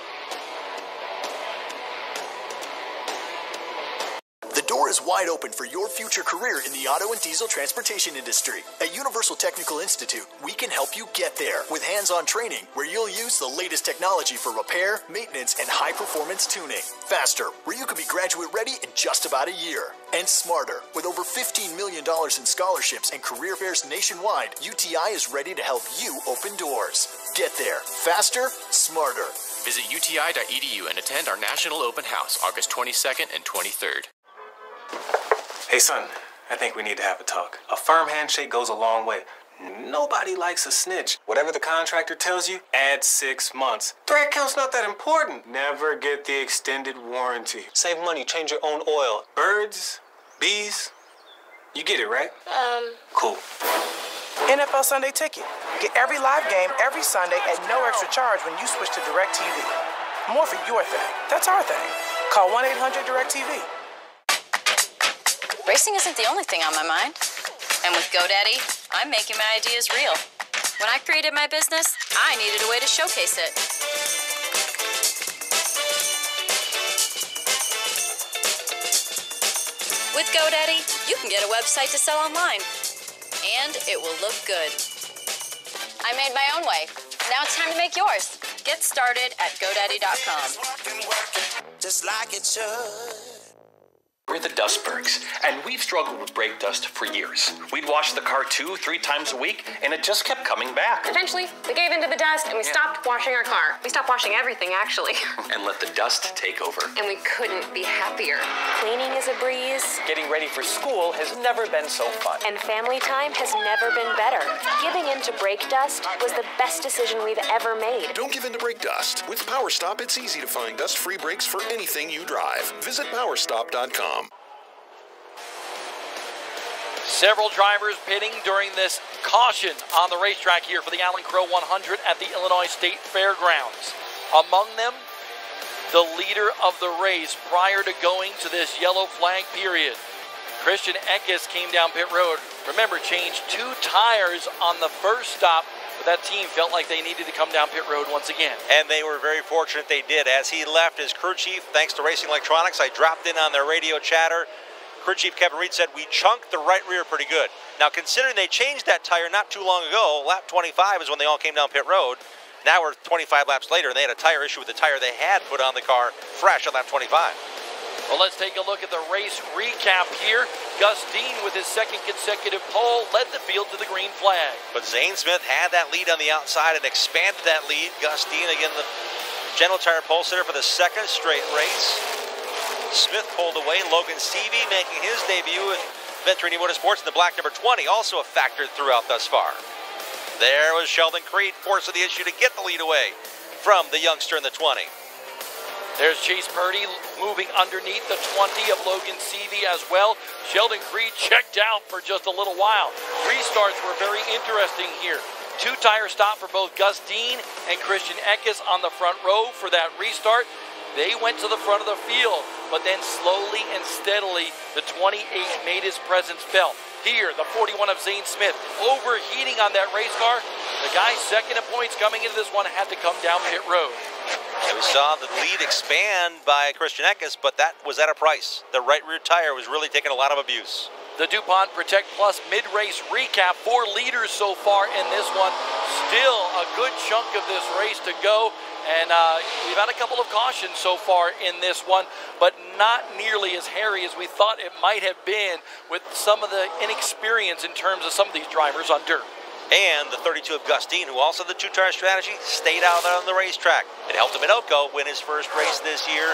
The door is wide open for your future career in the auto and diesel transportation industry. At Universal Technical Institute, we can help you get there with hands-on training where you'll use the latest technology for repair, maintenance, and high-performance tuning. Faster, where you could be graduate-ready in just about a year. And smarter, with over $15 million in scholarships and career fairs nationwide, UTI is ready to help you open doors. Get there, faster, smarter. Visit uti.edu and attend our National Open House, August 22nd and 23rd. Hey son, I think we need to have a talk. A firm handshake goes a long way. Nobody likes a snitch. Whatever the contractor tells you, add 6 months. Thread count's not that important. Never get the extended warranty. Save money, change your own oil. Birds, bees, you get it, right? Cool. NFL Sunday Ticket. Get every live game every Sunday at no extra charge when you switch to DirecTV. More for your thing. That's our thing. Call 1-800-DirecTV. Racing isn't the only thing on my mind. And with GoDaddy, I'm making my ideas real. When I created my business, I needed a way to showcase it. With GoDaddy, you can get a website to sell online. And it will look good. I made my own way. Now it's time to make yours. Get started at GoDaddy.com. Just like it should. We're the Dustbergs, and we've struggled with brake dust for years. We'd wash the car 2-3 times a week, and it just kept coming back. Eventually, we gave in to the dust, and we stopped washing our car. We stopped washing everything, actually. And let the dust take over. And we couldn't be happier. Cleaning is a breeze. Getting ready for school has never been so fun. And family time has never been better. Giving in to brake dust was the best decision we've ever made. Don't give in to brake dust. With PowerStop, it's easy to find dust-free brakes for anything you drive. Visit PowerStop.com. Several drivers pitting during this caution on the racetrack here for the Allen Crow 100 at the Illinois State Fairgrounds. Among them, the leader of the race prior to going to this yellow flag period. Christian Eckes came down pit road. Remember, changed 2 tires on the first stop, but that team felt like they needed to come down pit road once again. And they were very fortunate they did. As he left his crew chief, thanks to Racing Electronics, I dropped in on their radio chatter. Crew chief Kevin Reed said, we chunked the right rear pretty good. Now, considering they changed that tire not too long ago, lap 25 is when they all came down pit road. Now we're 25 laps later, and they had a tire issue with the tire they had put on the car fresh at lap 25. Well, let's take a look at the race recap here. Gus Dean, with his 2nd consecutive pole, led the field to the green flag. But Zane Smith had that lead on the outside and expanded that lead. Gus Dean, again, the General Tire pole sitter for the 2nd straight race. Smith pulled away. Logan Seavey making his debut in Venturini Motorsports in the black number 20, also a factor throughout thus far. There was Sheldon Creed forcing the issue to get the lead away from the youngster in the 20. There's Chase Purdy moving underneath the 20 of Logan Seavey as well. Sheldon Creed checked out for just a little while. Restarts were very interesting here. 2-tire stop for both Gus Dean and Christian Eckes on the front row for that restart. They went to the front of the field, but then slowly and steadily, the 28 made his presence felt. Here, the 41 of Zane Smith overheating on that race car. The guy 2nd in points coming into this one had to come down pit road. And we saw the lead expand by Christian Eckes, but that was at a price. The right rear tire was really taking a lot of abuse. The DuPont Protect Plus mid-race recap. 4 leaders so far in this one. Still a good chunk of this race to go. And we've had a couple of cautions so far in this one, but not nearly as hairy as we thought it might have been with some of the inexperience in terms of some of these drivers on dirt. And the 32 of Gus Dean, who also had the 2-tire strategy, stayed out on the racetrack. It helped him at Elko win his first race this year.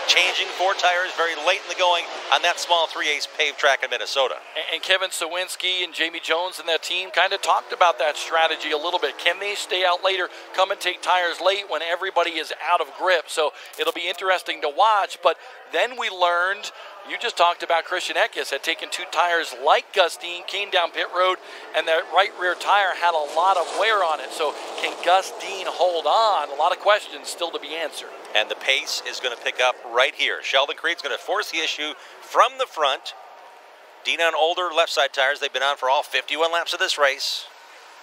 changing 4 tires very late in the going on that small 3/8 paved track in Minnesota. And Kevin Sawinski and Jamie Jones and that team kind of talked about that strategy a little bit. Can they stay out later, come and take tires late when everybody is out of grip? So it'll be interesting to watch. But then we learned, you just talked about Christian Eckes had taken 2 tires like Gus Dean, came down pit road, and that right rear tire had a lot of wear on it. So can Gus Dean hold on? A lot of questions still to be answered. And the pace is going to pick up right here. Sheldon Creed's going to force the issue from the front. Dean on older left side tires. They've been on for all 51 laps of this race.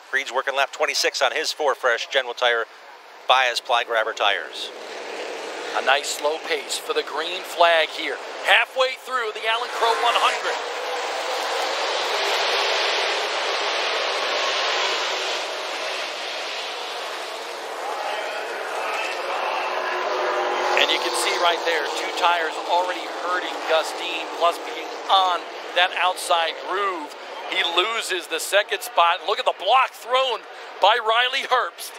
Creed's working lap 26 on his 4 fresh General Tire Bias Ply Grabber tires. A nice slow pace for the green flag here. Halfway through the Allen Crow 100. And you can see right there, 2 tires already hurting Gus Dean, plus being on that outside groove. He loses the second spot. Look at the block thrown by Riley Herbst.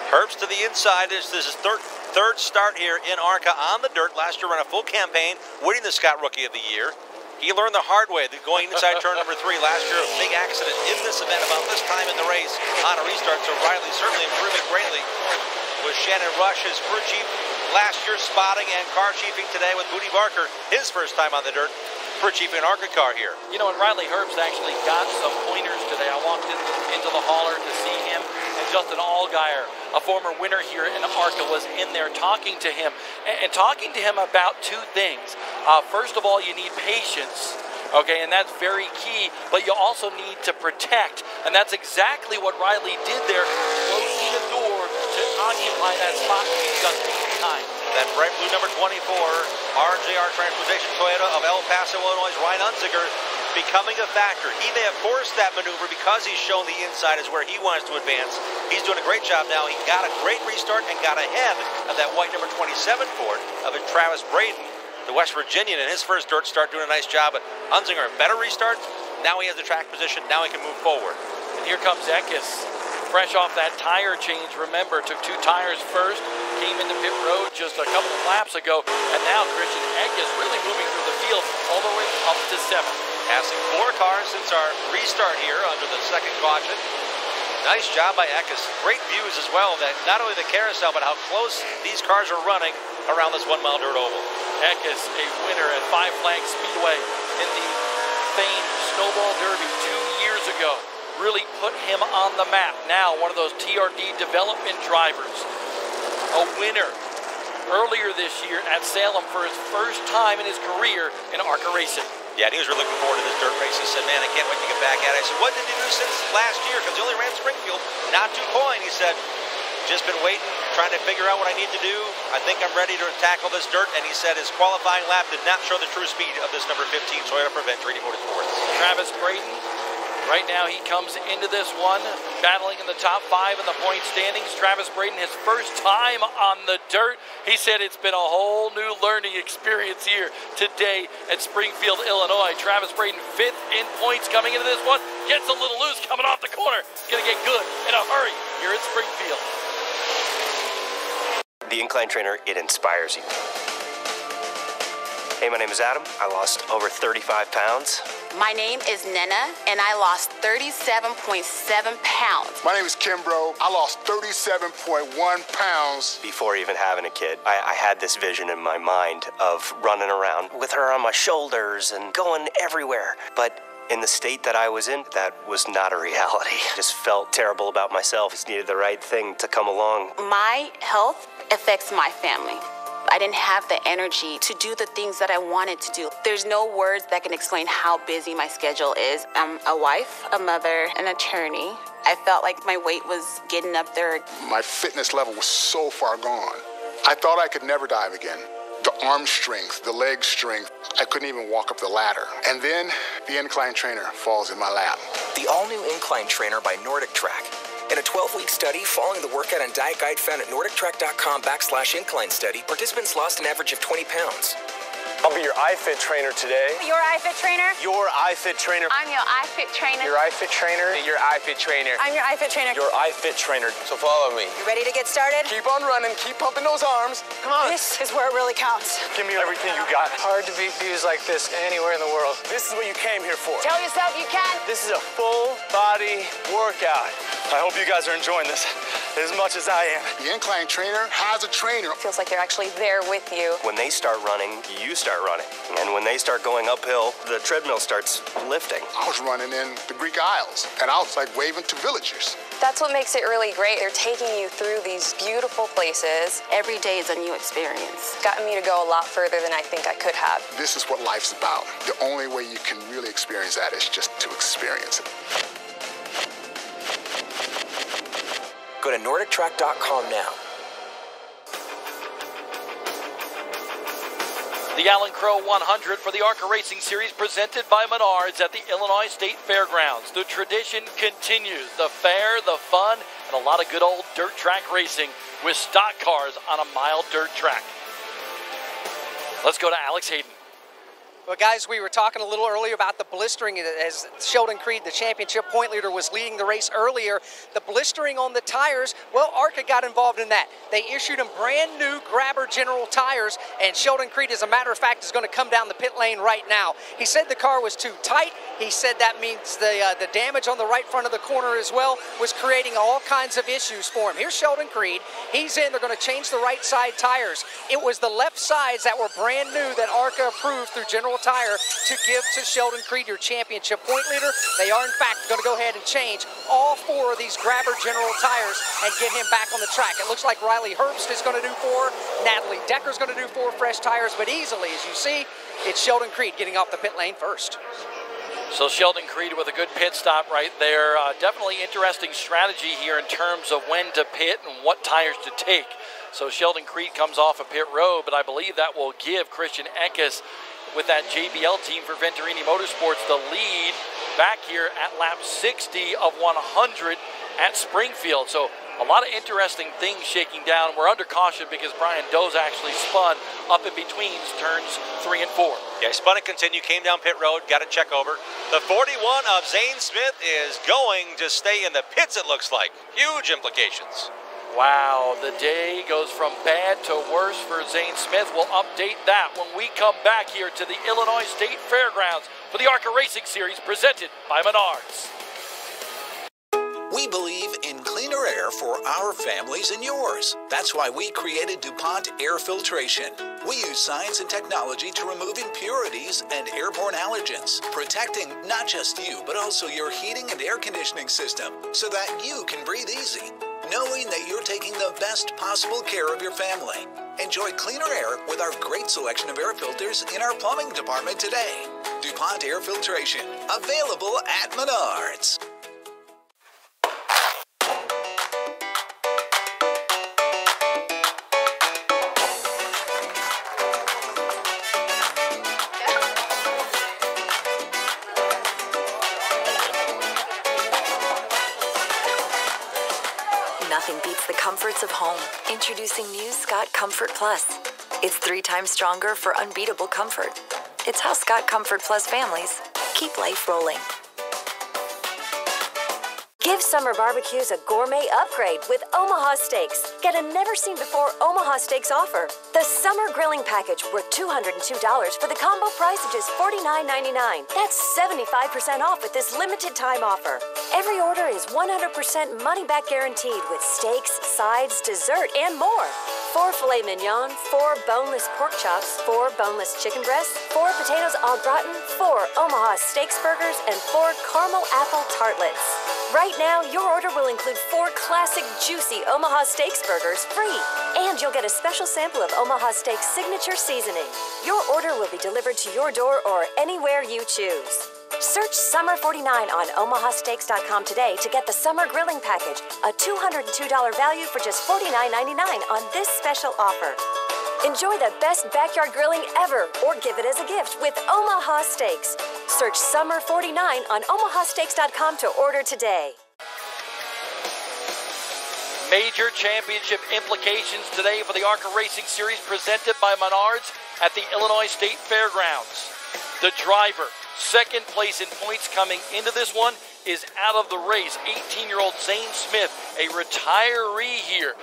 Herbst to the inside. This is his third start here in ARCA on the dirt. Last year ran a full campaign, winning the Scott Rookie of the Year. He learned the hard way that going inside turn number 3 last year. A big accident in this event about this time in the race on a restart. So Riley certainly improving greatly with Shannon Rush, his crew chief last year, spotting and car chiefing today with Booty Barker, his first time on the dirt, crew chiefing an ARCA car here. You know, and Riley Herbst actually got some pointers today. I walked into the hauler to see him, and Justin Allgaier, a former winner here in ARCA, was in there talking to him, and talking to him about 2 things. First of all, you need patience. Okay, and that's very key, but you also need to protect, and that's exactly what Riley did there, closing the door to occupy that spot just in time. That bright blue number 24, RJR Transportation Toyota of El Paso, Illinois, Ryan Unziger, becoming a factor. He may have forced that maneuver because he's shown the inside is where he wants to advance. He's doing a great job now. He got a great restart and got ahead of that white number 27 Ford of Travis Braden, the West Virginian, in his first dirt start, doing a nice job. But Unziger, a better restart. Now he has the track position. Now he can move forward. And here comes Eckes, fresh off that tire change. Remember, took 2 tires first, came into pit road just a couple of laps ago, and now Christian Eckes really moving through the field all the way up to 7th. Passing 4 cars since our restart here under the second caution. Nice job by Eckes. Great views as well, that not only the carousel, but how close these cars are running around this 1 mile dirt oval. Eckes, a winner at Five Flags Speedway in the famed Snowball Derby 2 years ago. Really put him on the map. Now one of those TRD development drivers. A winner earlier this year at Salem for his first time in his career in ARCA racing. Yeah, and he was really looking forward to this dirt race. He said, man, I can't wait to get back at it. I said, what did you do since last year? Because he only ran Springfield, not DuQuoin. He said, just been waiting, trying to figure out what I need to do. I think I'm ready to tackle this dirt. And he said his qualifying lap did not show the true speed of this number 15 Toyota Prevent 3D Motorsports. Travis Braden, right now he comes into this one, battling in the top 5 in the point standings. Travis Braden, his first time on the dirt. He said it's been a whole new learning experience here today at Springfield, Illinois. Travis Braden, 5th in points coming into this one. Gets a little loose coming off the corner. Gonna get good in a hurry here at Springfield. The Incline Trainer, it inspires you. Hey, my name is Adam. I lost over 35 pounds. My name is Nena, and I lost 37.7 pounds. My name is Kimbro. I lost 37.1 pounds. Before even having a kid, I had this vision in my mind of running around with her on my shoulders and going everywhere. But in the state that I was in, that was not a reality. I just felt terrible about myself. Just needed the right thing to come along. My health affects my family. I didn't have the energy to do the things that I wanted to do. There's no words that can explain how busy my schedule is. I'm a wife, a mother, an attorney. I felt like my weight was getting up there. My fitness level was so far gone. I thought I could never dive again. The arm strength, the leg strength, I couldn't even walk up the ladder. And then the Incline Trainer falls in my lap. The all-new Incline Trainer by Nordic Track. In a 12-week study following the workout and diet guide found at NordicTrack.com/incline study, participants lost an average of 20 pounds. I'll be your iFit trainer today. Your iFit trainer? Your iFit trainer. I'm your iFit trainer. Your iFit trainer. Your iFit trainer. I'm your iFit trainer. Your iFit trainer. So follow me. You ready to get started? Keep on running. Keep pumping those arms. Come on. This is where it really counts. Give me everything you got. Hard to beat views like this anywhere in the world. This is what you came here for. Tell yourself you can. This is a full body workout. I hope you guys are enjoying this as much as I am. The incline trainer has a trainer. It feels like they're actually there with you. When they start running, you start running. And when they start going uphill, the treadmill starts lifting. I was running in the Greek Isles, and I was like waving to villagers. That's what makes it really great. They're taking you through these beautiful places. Every day is a new experience. Gotten me to go a lot further than I think I could have. This is what life's about. The only way you can really experience that is just to experience it. Go to NordicTrack.com now. The Allen Crow 100 for the ARCA Racing Series presented by Menards at the Illinois State Fairgrounds. The tradition continues. The fair, the fun, and a lot of good old dirt track racing with stock cars on a mild dirt track. Let's go to Alex Hayden. Well, guys, we were talking a little earlier about the blistering as Sheldon Creed, the championship point leader, was leading the race earlier. The blistering on the tires, well, ARCA got involved in that. They issued him brand new Grabber General tires, and Sheldon Creed, as a matter of fact, is going to come down the pit lane right now. He said the car was too tight. He said that means the damage on the right front of the corner as well was creating all kinds of issues for him. Here's Sheldon Creed. He's in. They're going to change the right side tires. It was the left sides that were brand new that ARCA approved through General Tire to give to Sheldon Creed, your championship point leader. They are, in fact, going to go ahead and change all 4 of these Grabber General tires and get him back on the track. It looks like Riley Herbst is going to do 4. Natalie Decker's going to do 4 fresh tires, but easily, as you see, it's Sheldon Creed getting off the pit lane first. So Sheldon Creed with a good pit stop right there. Definitely interesting strategy here in terms of when to pit and what tires to take. So Sheldon Creed comes off of pit road, but I believe that will give Christian Eckes with that JBL team for Venturini Motorsports the lead back here at lap 60 of 100 at Springfield. So a lot of interesting things shaking down. We're under caution because Brian Doe's actually spun up in between turns 3 and 4. Yeah, spun and continued, came down pit road, got a check over. The 41 of Zane Smith is going to stay in the pits, it looks like. Huge implications. Wow, the day goes from bad to worse for Zane Smith. We'll update that when we come back here to the Illinois State Fairgrounds for the ARCA Racing Series presented by Menards. We believe in cleaner air for our families and yours. That's why we created DuPont Air Filtration. We use science and technology to remove impurities and airborne allergens, protecting not just you, but also your heating and air conditioning system so that you can breathe easy, knowing that you're taking the best possible care of your family. Enjoy cleaner air with our great selection of air filters in our plumbing department today. DuPont Air Filtration, available at Menards. Nothing beats the comforts of home. Introducing new Scott Comfort Plus. It's 3 times stronger for unbeatable comfort. It's how Scott Comfort Plus families keep life rolling. Give summer barbecues a gourmet upgrade with Omaha Steaks. Get a never-seen-before Omaha Steaks offer. The Summer Grilling Package worth $202 for the combo price of just $49.99. That's 75% off with this limited-time offer. Every order is 100% money-back guaranteed with steaks, sides, dessert, and more. 4 filet mignon, 4 boneless pork chops, 4 boneless chicken breasts, 4 potatoes au gratin, 4 Omaha Steaks burgers, and 4 caramel apple tartlets. Right now, your order will include 4 classic juicy Omaha Steaks burgers free. And you'll get a special sample of Omaha Steaks signature seasoning. Your order will be delivered to your door or anywhere you choose. Search Summer 49 on omahasteaks.com today to get the Summer Grilling Package, a $202 value for just $49.99 on this special offer. Enjoy the best backyard grilling ever or give it as a gift with Omaha Steaks. Search Summer 49 on omahasteaks.com to order today. Major championship implications today for the ARCA Racing Series presented by Menards at the Illinois State Fairgrounds. The driver, second place in points coming into this one, is out of the race. 18-year-old Zane Smith, a retiree here.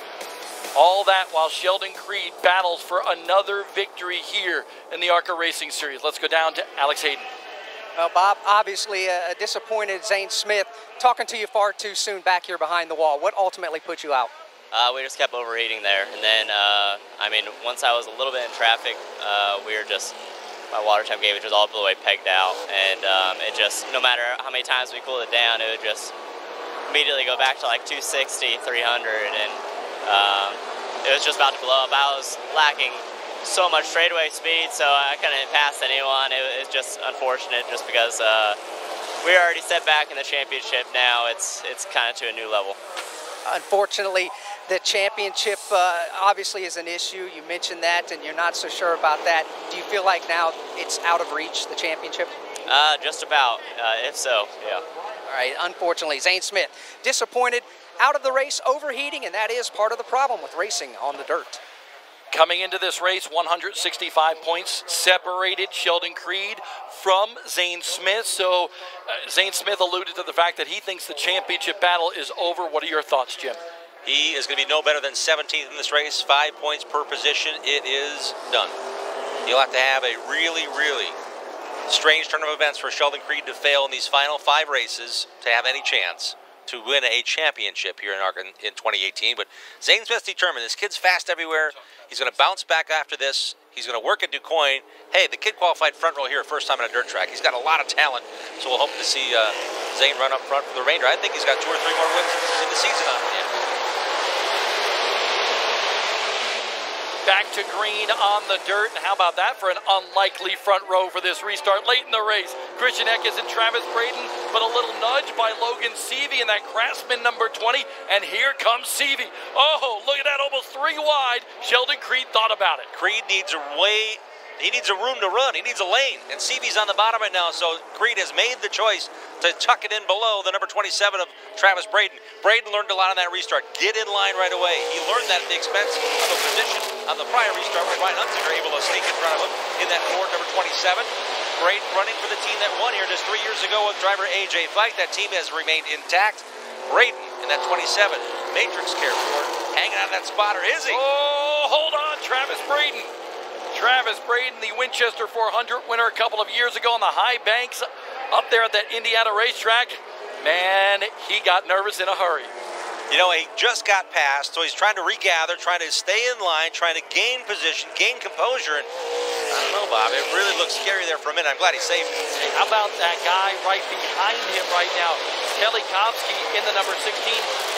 All that while Sheldon Creed battles for another victory here in the ARCA Racing Series. Let's go down to Alex Hayden. Well, Bob, obviously a disappointed Zane Smith. Talking to you far too soon back here behind the wall. What ultimately put you out? We just kept overheating there. And then, once I was a little bit in traffic, my water temp gauge was all the way pegged out. And it just, no matter how many times we cooled it down, it would just immediately go back to like 260, 300. And it was just about to blow up. I was lacking so much straightaway speed, so I couldn't pass anyone. It was just unfortunate just because we already set back in the championship. Now it's kind of to a new level. Unfortunately, the championship obviously is an issue. You mentioned that, and you're not so sure about that. Do you feel like now it's out of reach, the championship? Just about, if so, yeah. All right, unfortunately, Zane Smith, disappointed, out of the race, overheating, and that is part of the problem with racing on the dirt. Coming into this race, 165 points separated Sheldon Creed from Zane Smith. So Zane Smith alluded to the fact that he thinks the championship battle is over. What are your thoughts, Jim? He is going to be no better than 17th in this race, 5 points per position. It is done. You'll have to have a really, really strange turn of events for Sheldon Creed to fail in these final 5 races to have any chance to win a championship here in ARCA in 2018. But Zane Smith's determined. This kid's fast everywhere. He's going to bounce back after this. He's going to work at DuQuoin. Hey, the kid qualified front row here, first time on a dirt track. He's got a lot of talent, so we'll hope to see Zane run up front for the Ranger. I think he's got 2 or 3 more wins in the season on him. Back to green on the dirt, and how about that for an unlikely front row for this restart late in the race? Christian Eckes and Travis Braden, but a little nudge by Logan Seavey in that Craftsman number 20, and here comes Seavey. Oh, look at that, almost 3 wide. Sheldon Creed thought about it. Creed needs a room to run. He needs a lane, and Seavey's on the bottom right now, so Creed has made the choice to tuck it in below the number 27 of Travis Braden. Braden learned a lot on that restart. Get in line right away. He learned that at the expense of a position on the prior restart where Ryan Hunziker able to sneak in front of him in that Ford number 27. Braden running for the team that won here just 3 years ago with driver A.J. Fike. That team has remained intact. Braden in that 27. Matrix Care Ford hanging out of that spotter. Is he? Oh, hold on, Travis Braden. Travis Braden, the Winchester 400 winner a couple of years ago on the high banks up there at that Indiana racetrack. Man, he got nervous in a hurry. You know, he just got past, so he's trying to regather, trying to stay in line, trying to gain position, gain composure, and I don't know, Bob, it really looks scary there for a minute. I'm glad he saved it. Hey, how about that guy right behind him right now? Kelly Kopsky in the number 16.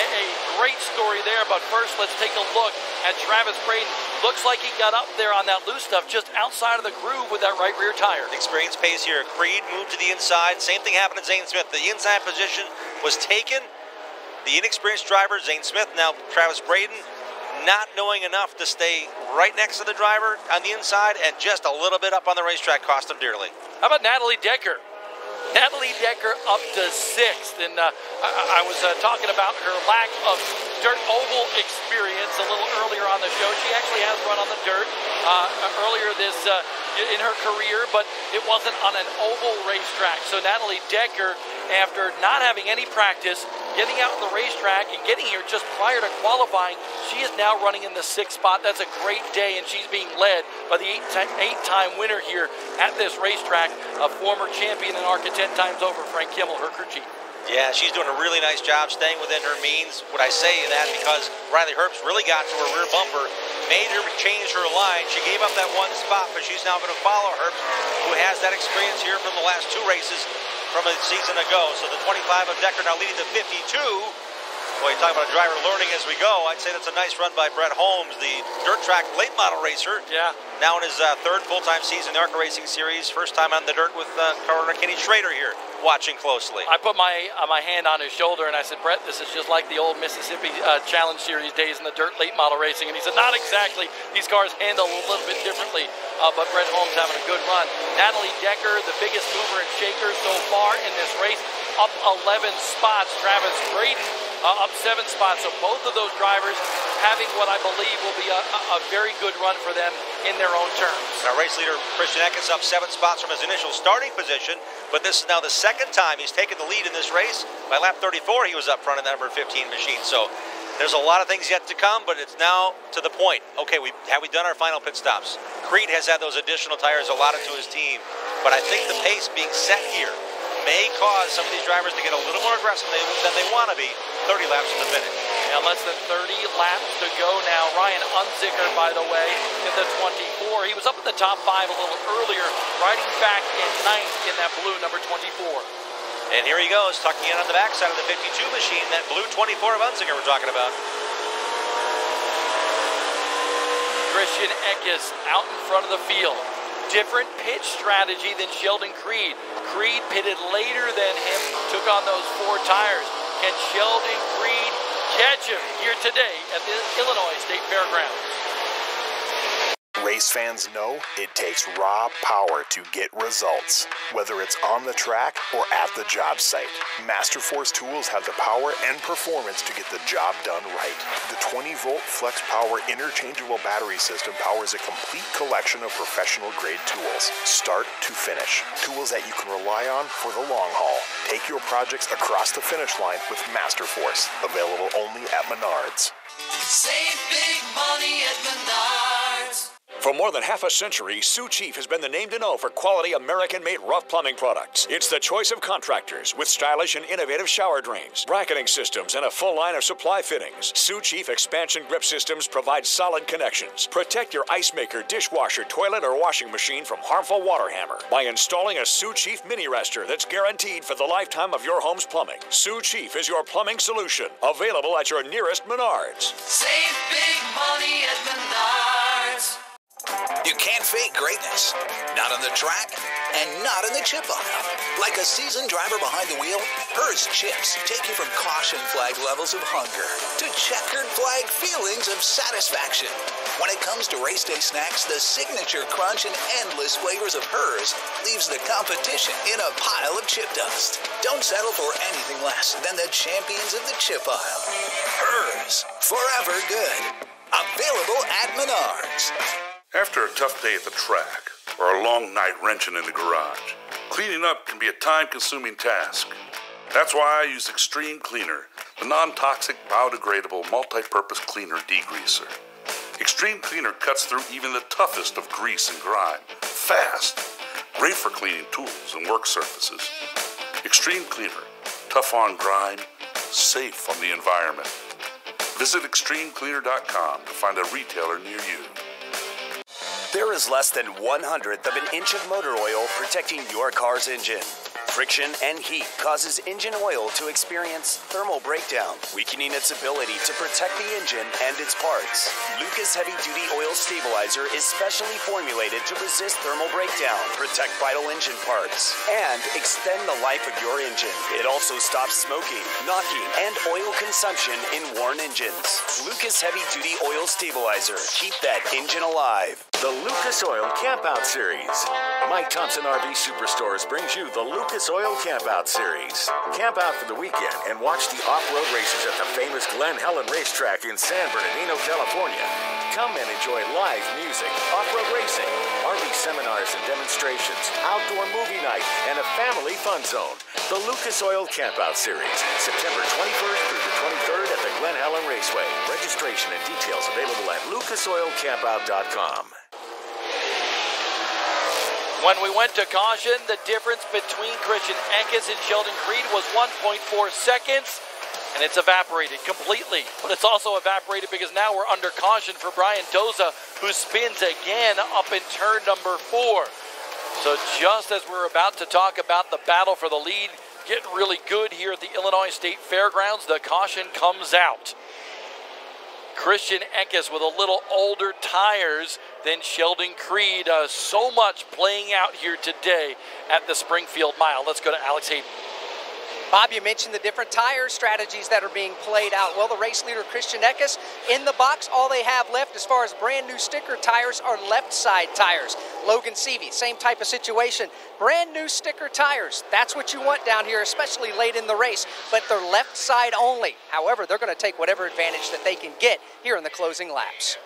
A great story there, but first let's take a look at Travis Braden. Looks like he got up there on that loose stuff just outside of the groove with that right rear tire. Experience pays here. Creed moved to the inside. Same thing happened to Zane Smith. The inside position was taken. The inexperienced driver, Zane Smith, now Travis Braden, not knowing enough to stay right next to the driver on the inside and just a little bit up on the racetrack cost him dearly. How about Natalie Decker? Natalie Decker up to 6th, and I was talking about her lack of dirt oval experience a little earlier on the show. She actually has run on the dirt earlier in her career, but it wasn't on an oval racetrack. So Natalie Decker, after not having any practice, getting out on the racetrack and getting here just prior to qualifying, she is now running in the 6th spot. That's a great day, and she's being led by the 8-time winner here at this racetrack, a former champion in ARCA 10 times over, Frank Kimmel, her crew chief. Yeah, she's doing a really nice job staying within her means. Would I say that because Riley Herbst really got to her rear bumper, made her change her line. She gave up that 1 spot, but she's now going to follow Herbst, who has that experience here from the last 2 races from a season ago. So the 25 of Decker now leading the 52. Boy, you talk about a driver learning as we go. I'd say that's a nice run by Brett Holmes, the dirt track late model racer. Yeah. Now in his 3rd full-time season in the ARCA Racing Series. First time on the dirt with Coroner Kenny Schrader here, watching closely. I put my hand on his shoulder and I said, Brett, this is just like the old Mississippi Challenge Series days in the dirt late model racing. And he said, not exactly. These cars handle a little bit differently. But Brett Holmes having a good run. Natalie Decker, the biggest mover and shaker so far in this race, up 11 spots. Travis Braden up 7 spots. So both of those drivers having what I believe will be a very good run for them in their own terms. Our race leader, Christian Eckes, up 7 spots from his initial starting position, but this is now the second time he's taken the lead in this race. By lap 34, he was up front in the number 15 machine. So there's a lot of things yet to come, but it's now to the point. Okay, have we done our final pit stops? Creed has had those additional tires allotted to his team, but I think the pace being set here may cause some of these drivers to get a little more aggressive than they want to be 30 laps from the finish. Now less than 30 laps to go now. Ryan Unzicker, by the way, in the 24. He was up in the top 5 a little earlier, riding back in 9th in that blue number 24. And here he goes, tucking in on the backside of the 52 machine, that blue 24 of Unzicker we're talking about. Christian Eckes out in front of the field. Different pitch strategy than Sheldon Creed. Creed pitted later than him, took on those 4 tires. Can Sheldon Creed catch him here today at the Illinois State Fairgrounds? Race fans know it takes raw power to get results, whether it's on the track or at the job site. Masterforce tools have the power and performance to get the job done right. The 20-volt Flex Power interchangeable battery system powers a complete collection of professional-grade tools, start to finish. Tools that you can rely on for the long haul. Take your projects across the finish line with Masterforce, available only at Menards. Save big money at Menards. For more than half a century, Sioux Chief has been the name to know for quality American-made rough plumbing products. It's the choice of contractors with stylish and innovative shower drains, bracketing systems, and a full line of supply fittings. Sioux Chief expansion grip systems provide solid connections. Protect your ice maker, dishwasher, toilet, or washing machine from harmful water hammer by installing a Sioux Chief mini rester that's guaranteed for the lifetime of your home's plumbing. Sioux Chief is your plumbing solution. Available at your nearest Menards. Save big money at Menards. You can't fake greatness. Not on the track and not in the chip aisle. Like a seasoned driver behind the wheel, Hers chips take you from caution flag levels of hunger to checkered flag feelings of satisfaction. When it comes to race day snacks, the signature crunch and endless flavors of Hers leaves the competition in a pile of chip dust. Don't settle for anything less than the champions of the chip aisle. Hers, forever good. Available at Menards. After a tough day at the track or a long night wrenching in the garage, cleaning up can be a time-consuming task. That's why I use Extreme Cleaner, the non-toxic, biodegradable, multi-purpose cleaner degreaser. Extreme Cleaner cuts through even the toughest of grease and grime, fast, great for cleaning tools and work surfaces. Extreme Cleaner, tough on grime, safe on the environment. Visit extremecleaner.com to find a retailer near you. There is less than 1/100th of an inch of motor oil protecting your car's engine. Friction and heat causes engine oil to experience thermal breakdown, weakening its ability to protect the engine and its parts. Lucas Heavy Duty Oil Stabilizer is specially formulated to resist thermal breakdown, protect vital engine parts, and extend the life of your engine. It also stops smoking, knocking, and oil consumption in worn engines. Lucas Heavy Duty Oil Stabilizer. Keep that engine alive. The Lucas Oil Campout Series. Mike Thompson RV Superstores brings you the Lucas Oil Campout Series. Camp out for the weekend and watch the off-road races at the famous Glen Helen Racetrack in San Bernardino, California. Come and enjoy live music, off-road racing, RV seminars and demonstrations, outdoor movie night, and a family fun zone. The Lucas Oil Campout Series, September 21st through the 23rd at the Glen Helen Raceway. Registration and details available at lucasoilcampout.com. When we went to caution, the difference between Christian Eckes and Sheldon Creed was 1.4 seconds, and it's evaporated completely. But it's also evaporated because now we're under caution for Brian Doza, who spins again up in turn number 4. So just as we're about to talk about the battle for the lead, getting really good here at the Illinois State Fairgrounds, the caution comes out. Christian Eckes with a little older tires than Sheldon Creed. So much playing out here today at the Springfield Mile. Let's go to Alex Hayden. Bob, you mentioned the different tire strategies that are being played out. Well, the race leader, Christian Eckes, in the box, all they have left as far as brand new sticker tires are left side tires. Logan Seavey, same type of situation. Brand new sticker tires. That's what you want down here, especially late in the race, but they're left side only. However, they're going to take whatever advantage that they can get here in the closing laps.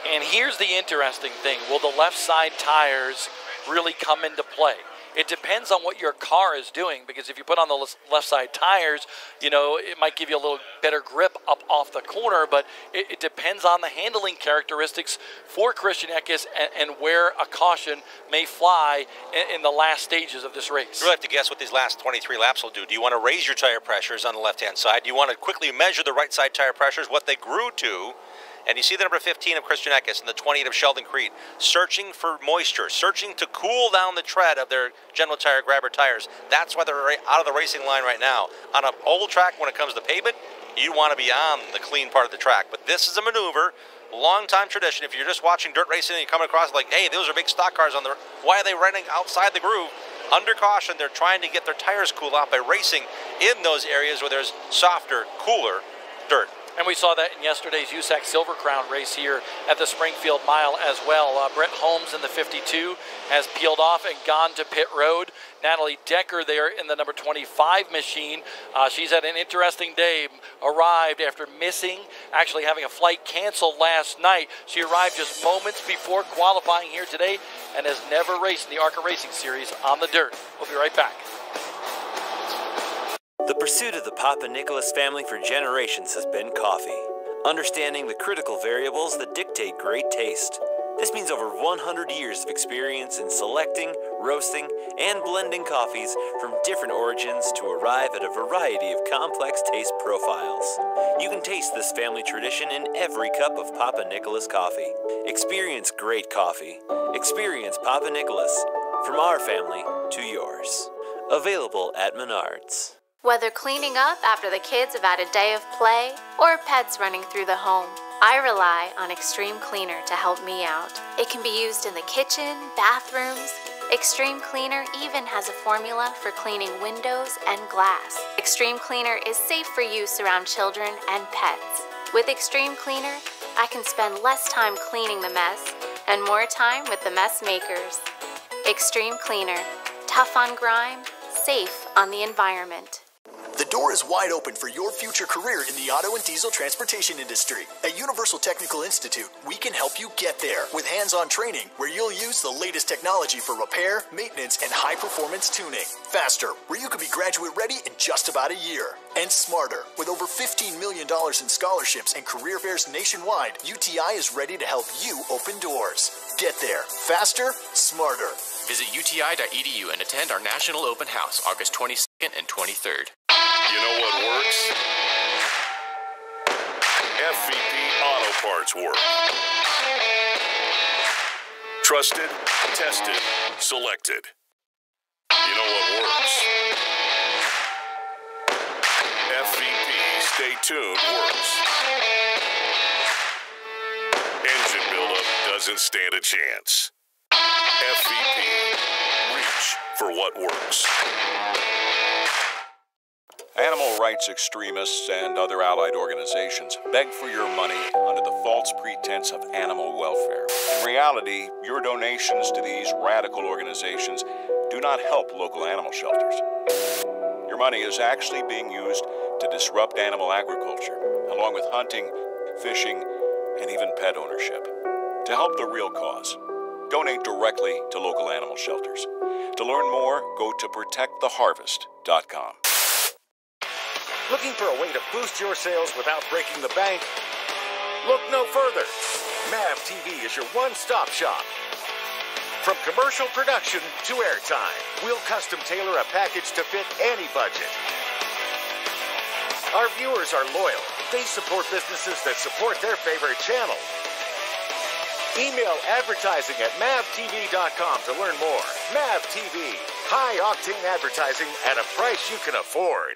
And here's the interesting thing. Will the left side tires really come into play? It depends on what your car is doing, because if you put on the left side tires, you know, it might give you a little better grip up off the corner, but it depends on the handling characteristics for Christian Eckes and where a caution may fly in the last stages of this race. You really have to guess what these last 23 laps will do. Do you want to raise your tire pressures on the left-hand side? Do you want to quickly measure the right side tire pressures, what they grew to? And you see the number 15 of Christian Eckes and the 28 of Sheldon Creed searching for moisture, searching to cool down the tread of their General Tire Grabber tires. That's why they're out of the racing line right now. On an old track, when it comes to pavement, you want to be on the clean part of the track. But this is a maneuver, long-time tradition. If you're just watching dirt racing and you come across like, hey, those are big stock cars on the, why are they running outside the groove? Under caution, they're trying to get their tires cool out by racing in those areas where there's softer, cooler dirt. And we saw that in yesterday's USAC Silver Crown race here at the Springfield Mile as well. Brett Holmes in the 52 has peeled off and gone to pit road. Natalie Decker there in the number 25 machine. She's had an interesting day. Arrived after missing, actually having a flight canceled last night. She arrived just moments before qualifying here today and has never raced in the ARCA Racing Series on the dirt. We'll be right back. The pursuit of the Papa Nicholas family for generations has been coffee, understanding the critical variables that dictate great taste. This means over 100 years of experience in selecting, roasting, and blending coffees from different origins to arrive at a variety of complex taste profiles. You can taste this family tradition in every cup of Papa Nicholas coffee. Experience great coffee. Experience Papa Nicholas, from our family to yours. Available at Menards. Whether cleaning up after the kids have had a day of play or pets running through the home, I rely on Extreme Cleaner to help me out. It can be used in the kitchen, bathrooms. Extreme Cleaner even has a formula for cleaning windows and glass. Extreme Cleaner is safe for use around children and pets. With Extreme Cleaner, I can spend less time cleaning the mess and more time with the mess makers. Extreme Cleaner, tough on grime, safe on the environment. The door is wide open for your future career in the auto and diesel transportation industry. At Universal Technical Institute, we can help you get there with hands-on training where you'll use the latest technology for repair, maintenance, and high-performance tuning. Faster, where you could be graduate-ready in just about a year. And smarter, with over $15 million in scholarships and career fairs nationwide, UTI is ready to help you open doors. Get there, faster, smarter. Visit uti.edu and attend our National Open House, August 22nd and 23rd. You know what works? FVP Auto Parts work. Trusted, tested, selected. You know what works? FVP Stay Tuned works. Engine buildup doesn't stand a chance. FVP. Reach for what works. Animal rights extremists and other allied organizations beg for your money under the false pretense of animal welfare. In reality, your donations to these radical organizations do not help local animal shelters. Your money is actually being used to disrupt animal agriculture, along with hunting, fishing, and even pet ownership. To help the real cause, donate directly to local animal shelters. To learn more, go to protecttheharvest.com. Looking for a way to boost your sales without breaking the bank? Look no further. MAV TV is your one-stop shop. From commercial production to airtime, we'll custom tailor a package to fit any budget. Our viewers are loyal. They support businesses that support their favorite channel. Email advertising at mavtv.com to learn more. MAV TV, high-octane advertising at a price you can afford.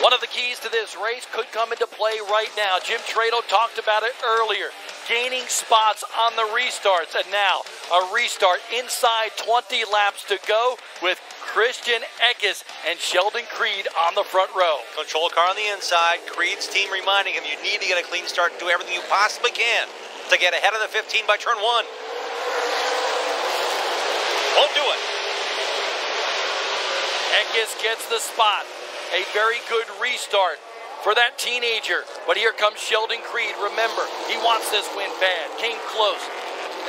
One of the keys to this race could come into play right now. Jim Trado talked about it earlier. gaining spots on the restarts. And now a restart inside 20 laps to go with Christian Eckes and Sheldon Creed on the front row. Control car on the inside. Creed's team reminding him you need to get a clean start and do everything you possibly can to get ahead of the 15 by turn 1. Won't do it. Eckes gets the spot. A very good restart for that teenager. But here comes Sheldon Creed. Remember, he wants this win bad. Came close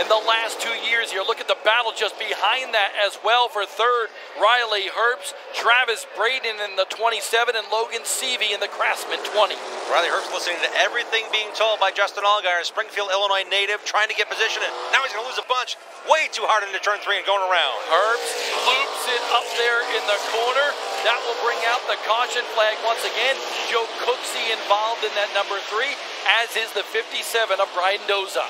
in the last 2 years here. Look at the battle just behind that as well for third. Riley Herbst, Travis Braden in the 27, and Logan Seavey in the Craftsman 20. Riley Herbst listening to everything being told by Justin Allgaier, a Springfield, Illinois native, trying to get position in. Now he's going to lose a bunch. Way too hard into turn 3 and going around. Herbst loops it up there in the corner. That will bring out the caution flag once again. Joe Cooksey involved in that number 3, as is the 57 of Brian Doza.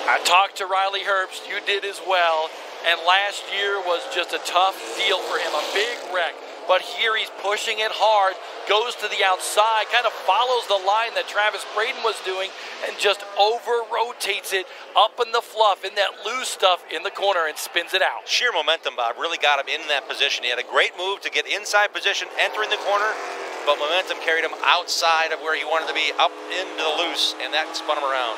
I talked to Riley Herbst, you did as well, and last year was just a tough deal for him, a big wreck. But here he's pushing it hard, goes to the outside, kind of follows the line that Travis Braden was doing, and just over-rotates it up in the fluff, in that loose stuff in the corner, and spins it out. Sheer momentum, Bob, really got him in that position. He had a great move to get inside position, entering the corner, but momentum carried him outside of where he wanted to be, up into the loose, and that spun him around.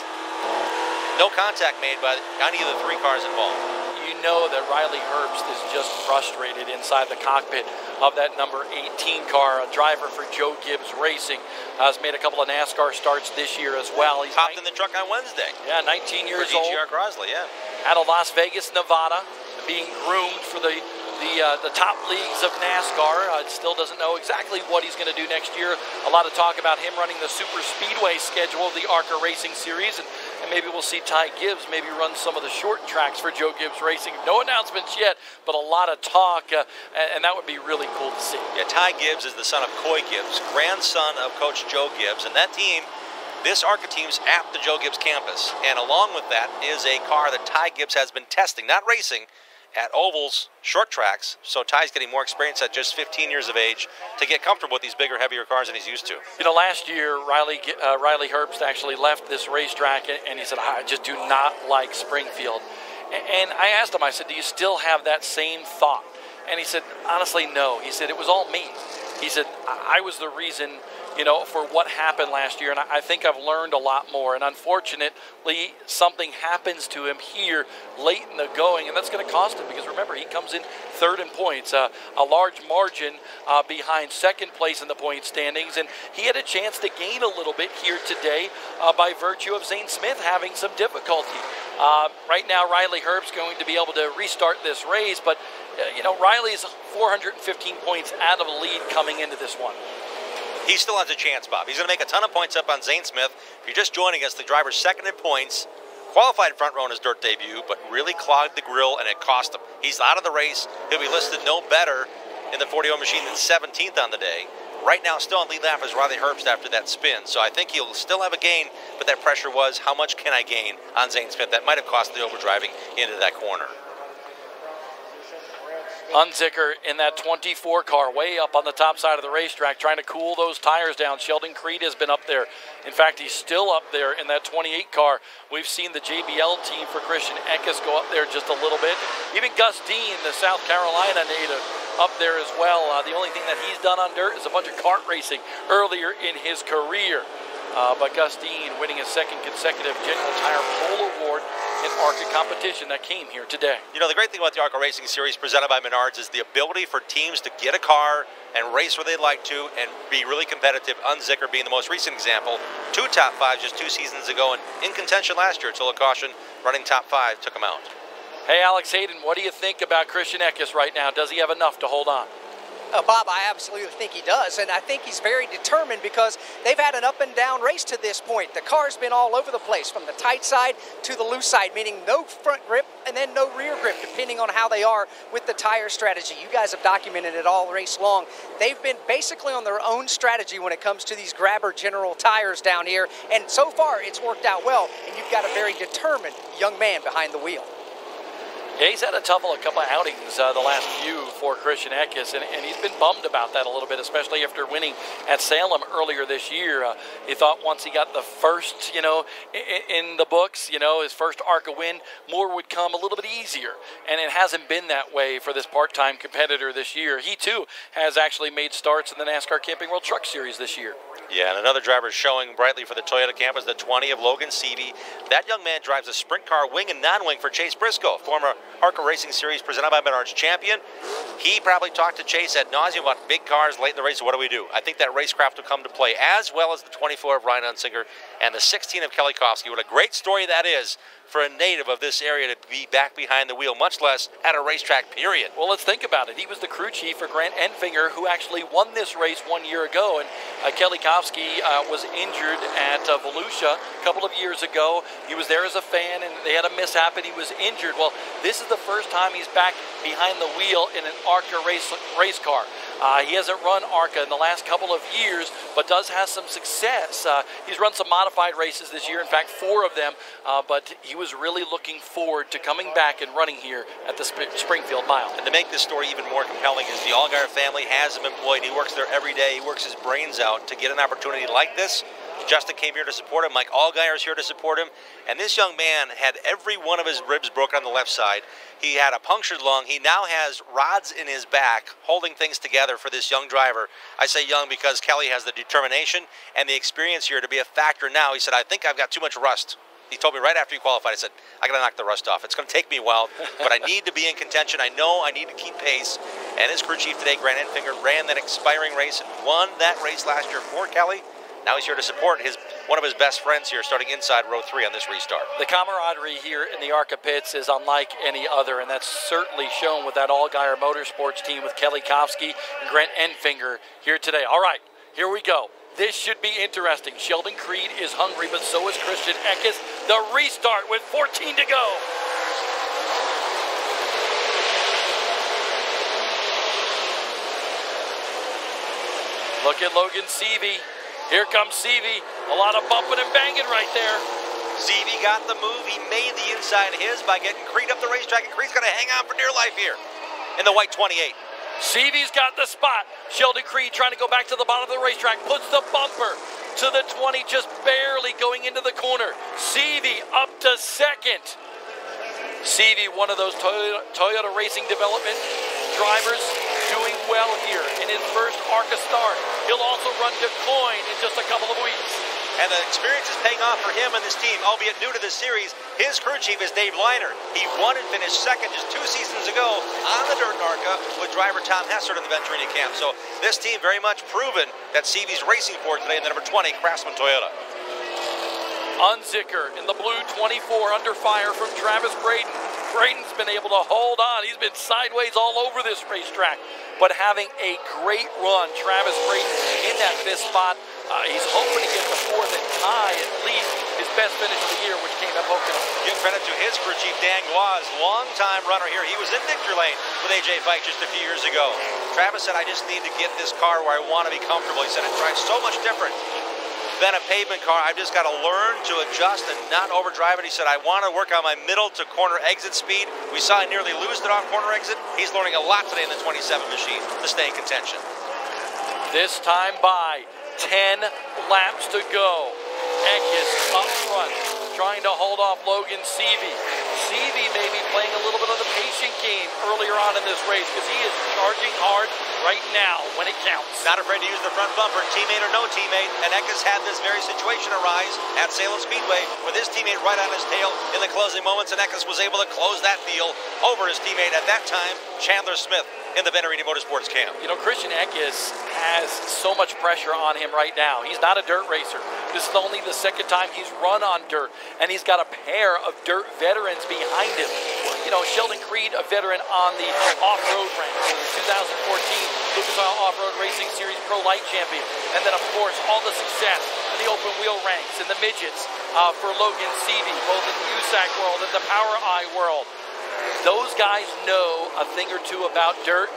No contact made by any of the 3 cars involved. You know that Riley Herbst is just frustrated inside the cockpit of that number 18 car, a driver for Joe Gibbs Racing. Has made a couple of NASCAR starts this year as well. He's hopped in the truck on Wednesday. Yeah, 19 years old. GR Crosley, yeah. Out of Las Vegas, Nevada, being groomed for the top leagues of NASCAR. Still doesn't know exactly what he's going to do next year. A lot of talk about him running the Super Speedway schedule of the ARCA Racing Series, and maybe we'll see Ty Gibbs maybe run some of the short tracks for Joe Gibbs Racing. No announcements yet, but a lot of talk, and that would be really cool to see. Yeah, Ty Gibbs is the son of Coy Gibbs, grandson of Coach Joe Gibbs, and that team, this ARCA team's at the Joe Gibbs campus, and along with that is a car that Ty Gibbs has been testing, not racing, at ovals, short tracks, so Ty's getting more experience at just 15 years of age to get comfortable with these bigger, heavier cars than he's used to. You know, last year, Riley Herbst actually left this racetrack, and he said, I just do not like Springfield. And I asked him, I said, do you still have that same thought? And he said, honestly, no. He said, it was all me. He said, I was the reason, you know, for what happened last year, and I think I've learned a lot more. And unfortunately, something happens to him here late in the going, and that's going to cost him, because remember, he comes in third in points, a large margin behind second place in the point standings, and he had a chance to gain a little bit here today by virtue of Zane Smith having some difficulty. Right now, Riley Herbst going to be able to restart this race, but you know, Riley's 415 points out of the lead coming into this one. He still has a chance, Bob. He's going to make a ton of points up on Zane Smith. If you're just joining us, the driver's second in points, qualified front row in his dirt debut, but really clogged the grill, and it cost him. He's out of the race. He'll be listed no better in the 40-0 machine than 17th on the day. Right now, still on lead lap is Riley Herbst after that spin. So I think he'll still have a gain, but that pressure was, how much can I gain on Zane Smith? That might have cost the overdriving into that corner. Unzicker in that 24 car, way up on the top side of the racetrack, trying to cool those tires down. Sheldon Creed has been up there. In fact, he's still up there in that 28 car. We've seen the JBL team for Christian Eckes go up there just a little bit. Even Gus Dean, the South Carolina native, up there as well. The only thing that he's done on dirt is a bunch of kart racing earlier in his career. But Gus Dean winning his second consecutive General Tire Pole Award in ARCA competition that came here today. You know, the great thing about the ARCA Racing Series presented by Menards is the ability for teams to get a car and race where they'd like to and be really competitive. Unzicker being the most recent example. 2 top 5s just 2 seasons ago, and in contention last year until a caution running top 5 took him out. Hey, Alex Hayden, what do you think about Christian Eckes right now? Does he have enough to hold on? Bob, I absolutely think he does, and I think he's very determined because they've had an up-and-down race to this point. The car's been all over the place, from the tight side to the loose side, meaning no front grip and then no rear grip, depending on how they are with the tire strategy. You guys have documented it all race long. They've been basically on their own strategy when it comes to these Grabber General tires down here, and so far it's worked out well, and you've got a very determined young man behind the wheel. Yeah, he's had a couple of outings the last few for Christian Eckes, and he's been bummed about that a little bit, especially after winning at Salem earlier this year. He thought once he got the first, in the books, his first ARCA win, more would come a little bit easier, and it hasn't been that way for this part-time competitor this year. He, too, has actually made starts in the NASCAR Camping World Truck Series this year. Yeah, and another driver showing brightly for the Toyota camp is the 20 of Logan Seavey. That young man drives a sprint car wing and non-wing for Chase Briscoe, former ARCA Racing Series presented by Menards champion. He probably talked to Chase ad nauseum about big cars late in the race. What do we do? I think that racecraft will come to play, as well as the 24 of Ryan Hunsinger and the 16 of Kelly Kofsky. What a great story that is for a native of this area to be back behind the wheel, much less at a racetrack, period. Well, let's think about it. He was the crew chief for Grant Enfinger, who actually won this race 1 year ago, and Kelly Kofsky was injured at Volusia a couple of years ago. He was there as a fan, and they had a mishap, and he was injured. Well, this is the first time he's back behind the wheel in an ARCA race car. He hasn't run ARCA in the last couple of years, but does have some success. He's run some modified races this year, in fact, 4 of them, but he was really looking forward to coming back and running here at the Springfield Mile. And to make this story even more compelling is the Allgaier family has him employed. He works there every day. He works his brains out to get an opportunity like this. Justin came here to support him. Mike Allgaier is here to support him. And this young man had every one of his ribs broken on the left side. He had a punctured lung. He now has rods in his back holding things together for this young driver. I say young because Kelly has the determination and the experience here to be a factor now. He said, I think I've got too much rust. He told me right after he qualified, I said, I got to knock the rust off. It's going to take me a while, but I need to be in contention. I know I need to keep pace. And his crew chief today, Grant Enfinger, ran that expiring race and won that race last year for Kelly. Now he's here to support one of his best friends here, starting inside row 3 on this restart. The camaraderie here in the ARCA pits is unlike any other, and that's certainly shown with that Allgaier Motorsports team with Kelly Kofsky and Grant Enfinger here today. All right, here we go. This should be interesting. Sheldon Creed is hungry, but so is Christian Eckes. The restart with 14 to go. Look at Logan Seavey. Here comes Seavey. A lot of bumping and banging right there. Seavey got the move. He made the inside his by getting Creed up the racetrack, and Creed's going to hang on for dear life here in the white 28. Seavey's got the spot. Sheldon Creed trying to go back to the bottom of the racetrack. Puts the bumper to the 20, just barely going into the corner. Seavey up to second. Seavey, one of those Toyota Racing Development drivers, doing well here in his first ARCA start. He'll also run DuQuoin in just a couple of weeks. And the experience is paying off for him and this team, albeit new to this series. His crew chief is Dave Liner. He won and finished second just 2 seasons ago on the dirt ARCA with driver Tom Hessert in the Venturini camp. So this team very much proven that Seavey's racing for today in the number 20 Craftsman Toyota. Hunziker in the blue 24 under fire from Travis Braden. Braden's been able to hold on. He's been sideways all over this racetrack, but having a great run. Travis Braden in that 5th spot. He's hoping to get the 4th and tie at least his best finish of the year, which came at Pocono. Give credit to his crew chief, Dan Gloss, longtime runner here. He was in victory lane with AJ Fike just a few years ago. Travis said, I just need to get this car where I want to be comfortable. He said, it drives so much different than a pavement car. I've just got to learn to adjust and not overdrive it. He said, I want to work on my middle to corner exit speed. We saw him nearly lose it on corner exit. He's learning a lot today in the 27 machine to stay in contention. This time by 10 laps to go. Eckes up front, trying to hold off Logan Seavey. Seavey may be playing a little bit of the patient game earlier on in this race because he is charging hard right now when it counts. Not afraid to use the front bumper, teammate or no teammate, and Eckes had this very situation arise at Salem Speedway with his teammate right on his tail in the closing moments, and Eckes was able to close that deal over his teammate at that time, Chandler Smith, in the Venturini Motorsports camp. You know, Christian Eckes has so much pressure on him right now. He's not a dirt racer. This is only the 2nd time he's run on dirt, and he's got a pair of dirt veterans behind him. You know, Sheldon Creed, a veteran on the off-road ranks, the 2014 Lucas Oil Off-Road Racing Series Pro Light Champion, and then, of course, all the success in the open wheel ranks and the midgets for Logan Seavey, both in the USAC world and the Power Eye world. Those guys know a thing or two about dirt.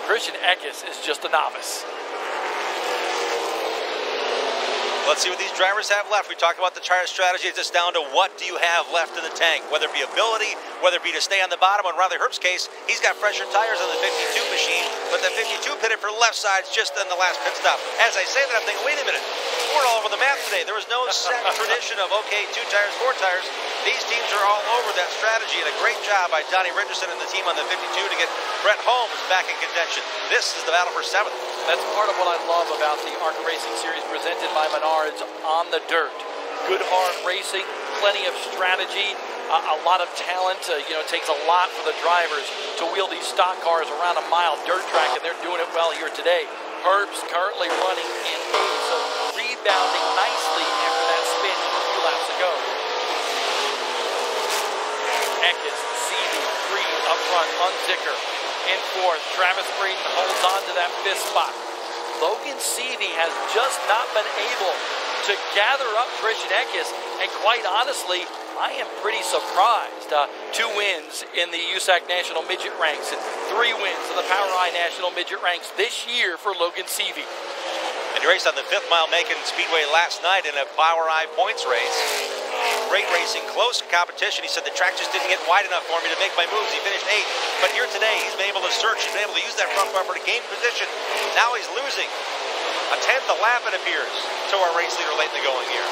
Christian Eckes is just a novice. Let's see what these drivers have left. We talked about the tire strategy. It's just down to what do you have left in the tank, whether it be ability, whether it be to stay on the bottom. In Riley Herbst's case, he's got fresher tires on the 52 machine, but the 52 pitted for left sides just in the last pit stop. As I say that, I'm thinking, wait a minute, we're all over the map today. There was no set tradition of, okay, 2 tires, 4 tires. These teams are all over that strategy, and a great job by Donnie Richardson and the team on the 52 to get Brett Holmes back in contention. This is the battle for 7th. That's part of what I love about the ARCA Racing Series presented by Menards on the dirt. Good, hard racing, plenty of strategy, a lot of talent. It takes a lot for the drivers to wheel these stock cars around a mile dirt track, and they're doing it well here today. Herbst currently running in 8th, so rebounding nicely after that spin just a few laps ago. Eckes, Seavey, Creed up front, Unzicker in 4th. Travis Braden holds on to that 5th spot. Logan Seavey has just not been able to gather up Christian Eckes, and quite honestly, I am pretty surprised. 2 wins in the USAC National Midget Ranks and 3 wins in the POWRi National Midget Ranks this year for Logan Seavey. And he raced on the 5th mile Macon Speedway last night in a POWRi points race. Great racing, close competition. He said the track just didn't get wide enough for me to make my moves. He finished 8th. But here today, he's been able to search. He's been able to use that front bumper to gain position. Now he's losing a 10th a lap, it appears, to our race leader late in the going here.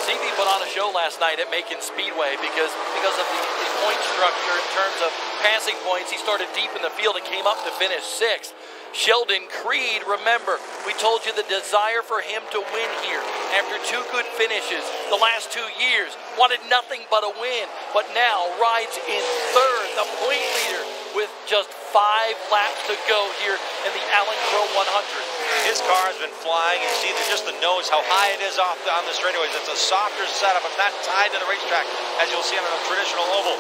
Seavey put on a show last night at Macon Speedway because of the point structure in terms of passing points. He started deep in the field and came up to finish 6th. Sheldon Creed, remember, we told you the desire for him to win here. After 2 good finishes the last 2 years, wanted nothing but a win, but now rides in 3rd, the point leader, with just 5 laps to go here in the Allen Crow 100. His car has been flying. You see just the nose, how high it is on the straightaways. It's a softer setup. It's not tied to the racetrack as you'll see on a traditional oval.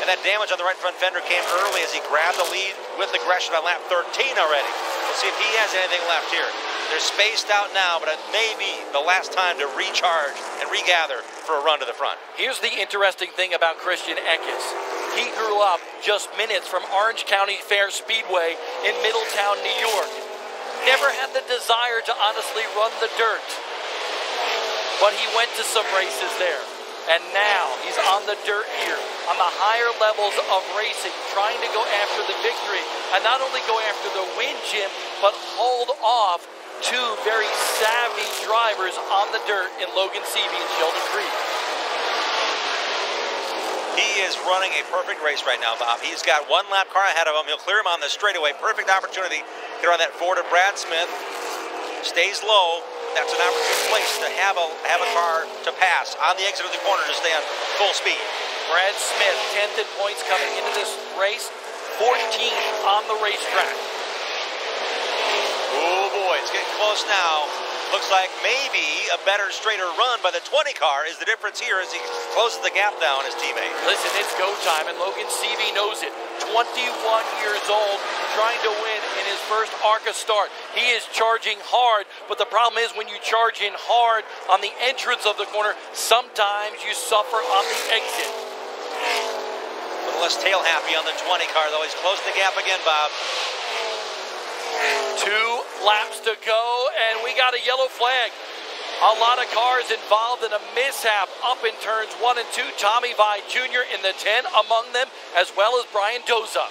And that damage on the right front fender came early as he grabbed the lead with aggression on lap 13 already. We'll see if he has anything left here. They're spaced out now, but it may be the last time to recharge and regather for a run to the front. Here's the interesting thing about Christian Eckes. He grew up just minutes from Orange County Fair Speedway in Middletown, New York. Never had the desire to honestly run the dirt, but he went to some races there. And now he's on the dirt here, on the higher levels of racing, trying to go after the victory. And not only go after the win, Jim, but hold off 2 very savvy drivers on the dirt in Logan Seavey and Sheldon Creed. He is running a perfect race right now, Bob. He's got 1 lap car ahead of him. He'll clear him on the straightaway. Perfect opportunity. Get on that Ford of Brad Smith. Stays low. That's an opportune place to have a car to pass on the exit of the corner to stay on full speed. Brad Smith, 10th in points coming into this race, 14th on the racetrack. Oh boy, it's getting close now. Looks like maybe a better, straighter run by the 20 car is the difference here as he closes the gap down on his teammate. Listen, it's go time, and Logan Seavey knows it. 21 years old, trying to win in his first ARCA start. He is charging hard, but the problem is when you charge in hard on the entrance of the corner, sometimes you suffer on the exit. A little less tail happy on the 20 car, though. He's closing the gap again, Bob. 2 laps to go, and we got a yellow flag. A lot of cars involved in a mishap up in turns 1 and 2. Tommy Vi Jr. in the 10 among them, as well as Brian Doza.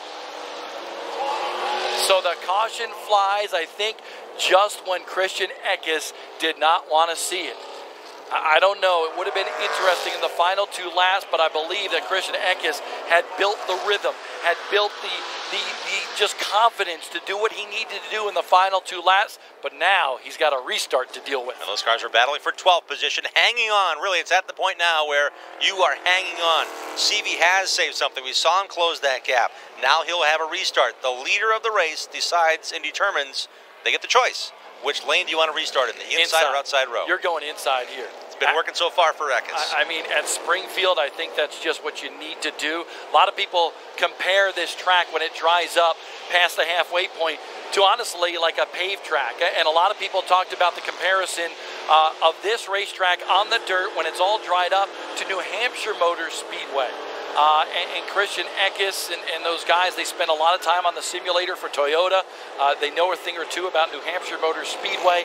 So the caution flies, I think, just when Christian Eckes did not want to see it. I don't know. It would have been interesting in the final 2 laps, but I believe that Christian Eckes had built the rhythm, had built the just confidence to do what he needed to do in the final 2 laps, but now he's got a restart to deal with. And those cars are battling for 12th position, hanging on. Really, it's at the point now where you are hanging on. Seavey has saved something. We saw him close that gap. Now he'll have a restart. The leader of the race decides and determines. They get the choice. Which lane do you want to restart in, the inside or outside row? You're going inside here. It's been working so far for Eckes. I mean, at Springfield, I think that's just what you need to do. A lot of people compare this track when it dries up past the halfway point to honestly like a paved track. And a lot of people talked about the comparison of this racetrack on the dirt when it's all dried up to New Hampshire Motor Speedway. And Christian Eckes and those guys, they spend a lot of time on the simulator for Toyota. They know a thing or two about New Hampshire Motor Speedway.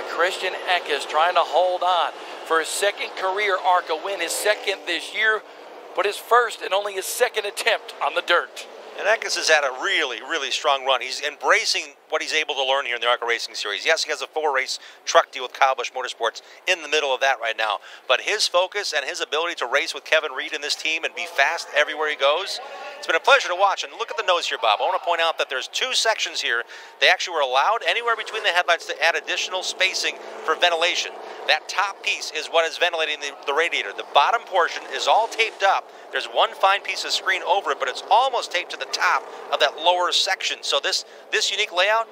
Christian Eckes trying to hold on for his second career ARCA win, his second this year, but his first and only his second attempt on the dirt. And Eckes has had a really, really strong run. He's embracing what he's able to learn here in the ARCA Racing Series. Yes, he has a 4-race truck deal with Kyle Busch Motorsports in the middle of that right now. But his focus and his ability to race with Kevin Reed in this team and be fast everywhere he goes, it's been a pleasure to watch. And look at the nose here, Bob. I want to point out that there's 2 sections here. They actually were allowed anywhere between the headlights to add additional spacing for ventilation. That top piece is what is ventilating the radiator. The bottom portion is all taped up. There's one fine piece of screen over it, but it's almost taped to the top of that lower section. So this unique layout,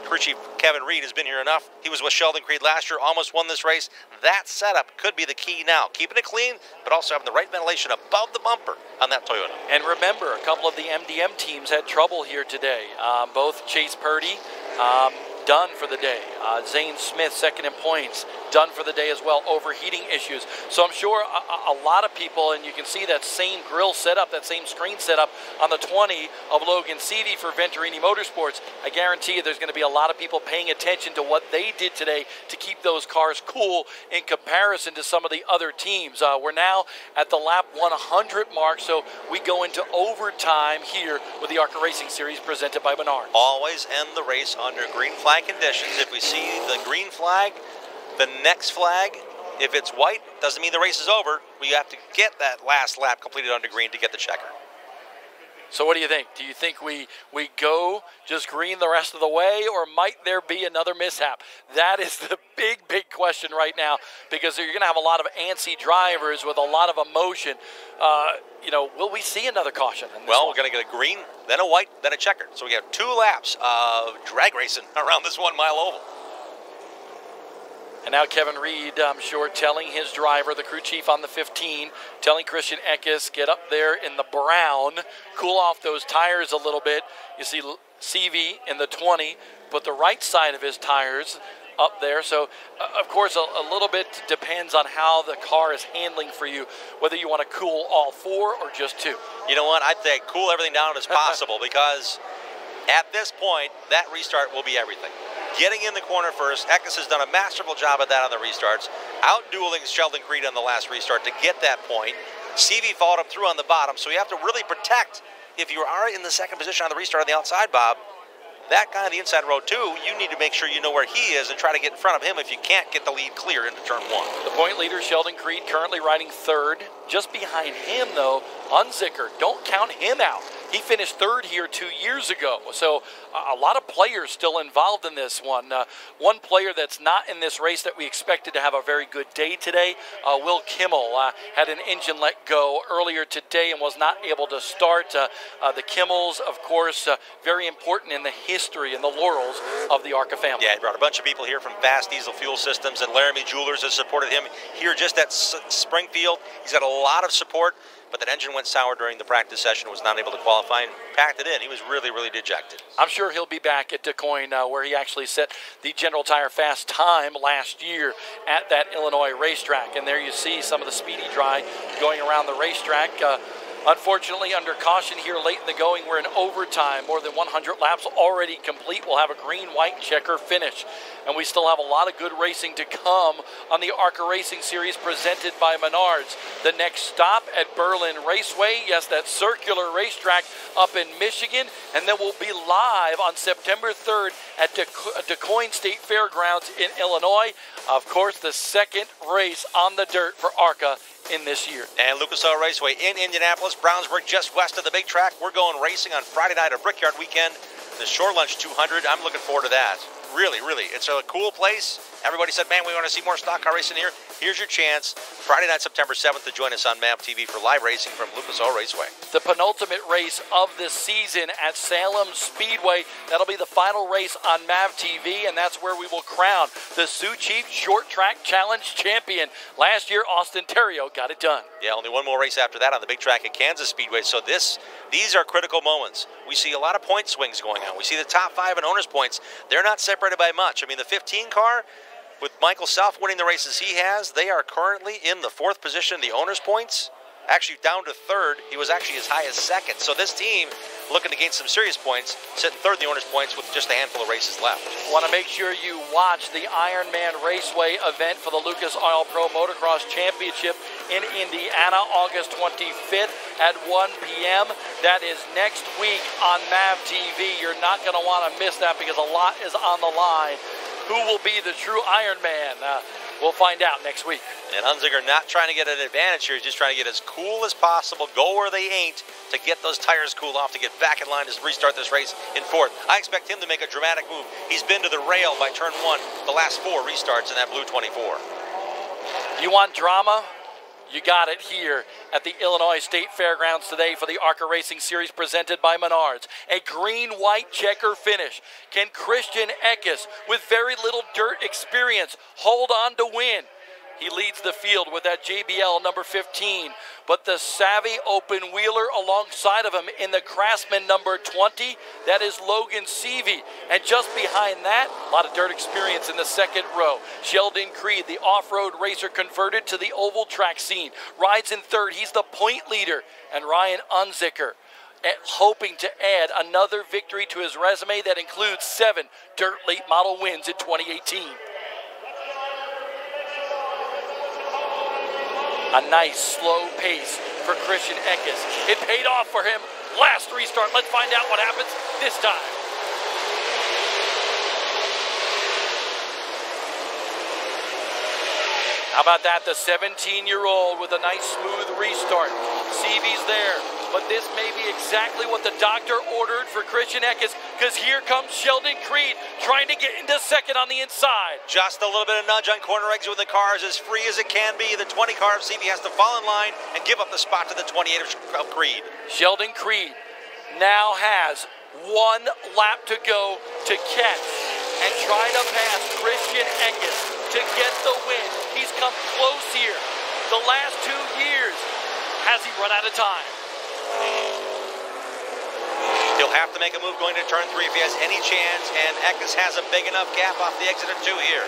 crew chief Kevin Reed has been here enough. He was with Sheldon Creed last year, almost won this race. That setup could be the key now. Keeping it clean, but also having the right ventilation above the bumper on that Toyota. And remember, a couple of the MDM teams had trouble here today. Both Chase Purdy, done for the day. Zane Smith, second in points, done for the day as well, overheating issues. So I'm sure a lot of people, and you can see that same grill setup, that same screen setup on the 20 of Logan Seavey for Venturini Motorsports. I guarantee you there's going to be a lot of people paying attention to what they did today to keep those cars cool in comparison to some of the other teams. We're now at the lap 100 mark, so we go into overtime here with the ARCA Racing Series presented by Menards. Always end the race under green flag conditions. If we see the green flag, the next flag, if it's white, doesn't mean the race is over. We have to get that last lap completed under green to get the checker. So what do you think? Do you think we go just green the rest of the way, or might there be another mishap? That is the big question right now, because you're going to have a lot of antsy drivers with a lot of emotion. Will we see another caution in this Well, one? we're going to get a green, then a white, then a checker. So we have 2 laps of drag racing around this 1 mile oval. And now Kevin Reed, I'm sure, telling his driver, the crew chief on the 15, telling Christian Eckes, get up there in the brown, cool off those tires a little bit. You see CV in the 20, put the right side of his tires up there. So, of course, a little bit depends on how the car is handling for you, whether you want to cool all 4 or just 2. You know what? I'd say cool everything down as possible because at this point, that restart will be everything. Getting in the corner first, Eckes has done a masterful job of that on the restarts, out-dueling Sheldon Creed on the last restart to get that point. CV followed him through on the bottom, so you have to really protect. If you are in the second position on the restart on the outside, Bob, that guy on the inside row too, you need to make sure you know where he is and try to get in front of him if you can't get the lead clear into turn 1. The point leader, Sheldon Creed, currently riding 3rd. Just behind him, though, Unzicker. Don't count him out. He finished 3rd here 2 years ago. So a lot of players still involved in this one. One player that's not in this race that we expected to have a very good day today, Will Kimmel, had an engine let go earlier today and was not able to start. The Kimmels, of course, very important in the history and the laurels of the ARCA family. Yeah, he brought a bunch of people here from Fast Diesel Fuel Systems, and Laramie Jewelers has supported him here just at Springfield. He's got a lot of support, but that engine went sour during the practice session, was not able to qualify, and packed it in. He was really, really dejected. I'm sure he'll be back at DuQuoin, where he actually set the General Tire fast time last year at that Illinois racetrack. And there you see some of the speedy dry going around the racetrack. Unfortunately, under caution here late in the going, we're in overtime. More than 100 laps already complete. We'll have a green-white checker finish. And we still have a lot of good racing to come on the ARCA Racing Series presented by Menards. The next stop at Berlin Raceway. Yes, that circular racetrack up in Michigan. And then we'll be live on September 3rd at DuQuoin State Fairgrounds in Illinois. Of course, the second race on the dirt for ARCA in this year. And Lucas Oil Raceway in Indianapolis, Brownsburg, just west of the big track. We're going racing on Friday night of Brickyard Weekend, the Shore Lunch 200. I'm looking forward to that. Really, really. It's a cool place. Everybody said, man, we want to see more stock car racing here. Here's your chance. Friday night, September 7th, to join us on MAV TV for live racing from Lucas Oil Raceway. The penultimate race of this season at Salem Speedway. That'll be the final race on MAV TV, and that's where we will crown the Sioux Chief Short Track Challenge champion. Last year, Austin Terrio got it done. Yeah, only one more race after that on the big track at Kansas Speedway. So these are critical moments. We see a lot of point swings going on. We see the top 5 in owners' points. They're not separated by much. I mean, the 15 car, with Michael Self winning the races he has, they are currently in the 4th position in the owners' points. actually down to third. He was actually as high as second. So this team looking to gain some serious points, sitting third in the owners' points with just a handful of races left. Want to make sure you watch the Ironman Raceway event for the Lucas Oil Pro Motocross Championship in Indiana, August 25th at 1 p.m. That is next week on MAV TV. You're not going to want to miss that because a lot is on the line. Who will be the true Ironman? We'll find out next week. And Hunziker not trying to get an advantage here. He's just trying to get as cool as possible, go where they ain't, to get those tires cooled off, to get back in line to restart this race in fourth. I expect him to make a dramatic move. He's been to the rail by turn one the last 4 restarts in that blue 24. You want drama? You got it here at the Illinois State Fairgrounds today for the ARCA Racing Series presented by Menards. A green-white checker finish. Can Christian Eckes, with very little dirt experience, hold on to win? He leads the field with that JBL number 15, but the savvy open wheeler alongside of him in the Craftsman number 20, that is Logan Seavey. And just behind that, a lot of dirt experience in the second row. Sheldon Creed, the off-road racer converted to the oval track scene, rides in third. He's the point leader. And Ryan Hunziker, hoping to add another victory to his resume that includes 7 dirt late model wins in 2018. A nice slow pace for Christian Eckes. It paid off for him last restart. Let's find out what happens this time. How about that? The 17-year-old with a nice smooth restart. Seavey's there, but this may be exactly what the doctor ordered for Christian Eckes, because here comes Sheldon Creed trying to get into second on the inside. Just a little bit of nudge on corner exit when the car is as free as it can be. The 20 car of Seavey has to fall in line and give up the spot to the 28 of Creed. Sheldon Creed now has 1 lap to go to catch and try to pass Christian Eckes to get the win. He's come close here the last 2 years. Has he run out of time? He'll have to make a move going to turn 3 if he has any chance, and Eckes has a big enough gap off the exit of 2 here.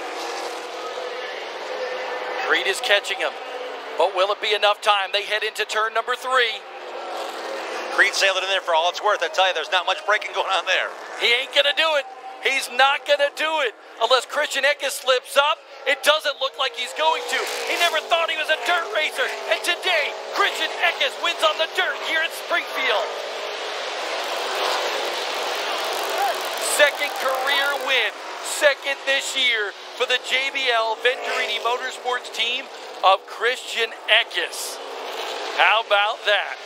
Creed is catching him, but will it be enough time? They head into turn number 3. Creed sailed it in there for all it's worth. I tell you, there's not much braking going on there. He ain't gonna do it. He's not gonna do it unless Christian Eckes slips up. It doesn't look like he's going to. He never thought he was a dirt racer, and today Christian Eckes wins on the dirt here at Springfield. Second career win, second this year for the JBL Venturini Motorsports team of Christian Eckes. How about that?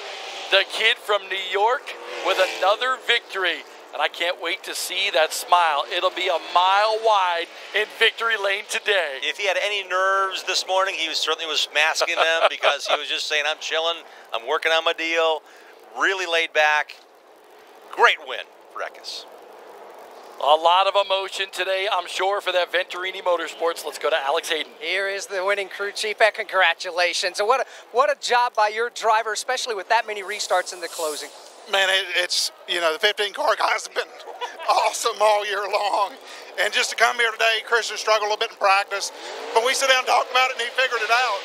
The kid from New York with another victory. And I can't wait to see that smile. It'll be a mile wide in victory lane today. If he had any nerves this morning, he certainly was masking them because he was just saying, I'm chilling, I'm working on my deal. Really laid back. Great win for Eckes. A lot of emotion today, I'm sure, for that Venturini Motorsports. Let's go to Alex Hayden. Here is the winning crew chief, and congratulations. And what a job by your driver, especially with that many restarts in the closing. Man, it's, you know, the 15-car guys have been awesome all year long. And just to come here today, Christian struggled a little bit in practice. But we sit down and talk about it, and he figured it out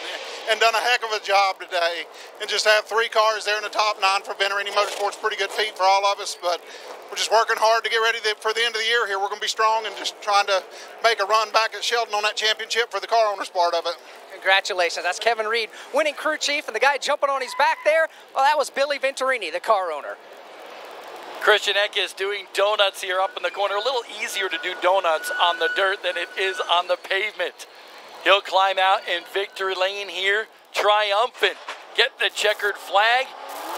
and done a heck of a job today. And just have 3 cars there in the top 9 for Venturini Motorsports, pretty good feat for all of us. But we're just working hard to get ready for the end of the year here. We're going to be strong and just trying to make a run back at Sheldon on that championship for the car owners part of it. Congratulations. That's Kevin Reed, winning crew chief, and the guy jumping on his back there, well, that was Billy Venturini, the car owner. Christian Eckes doing donuts here up in the corner. A little easier to do donuts on the dirt than it is on the pavement. He'll climb out in victory lane here, triumphant, get the checkered flag,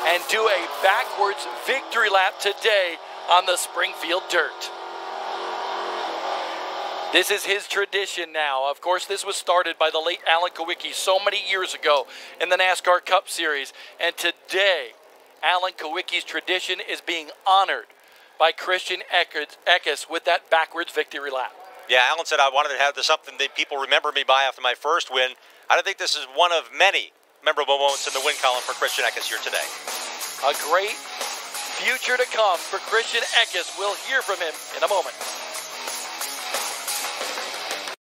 and do a backwards victory lap today on the Springfield dirt. This is his tradition now. Of course, this was started by the late Alan Kawicki so many years ago in the NASCAR Cup Series. And today, Alan Kawicki's tradition is being honored by Christian Eckes with that backwards victory lap. Yeah, Alan said I wanted to have this something that people remember me by after my first win. I don't think this is one of many memorable moments in the win column for Christian Eckes here today. A great future to come for Christian Eckes. We'll hear from him in a moment.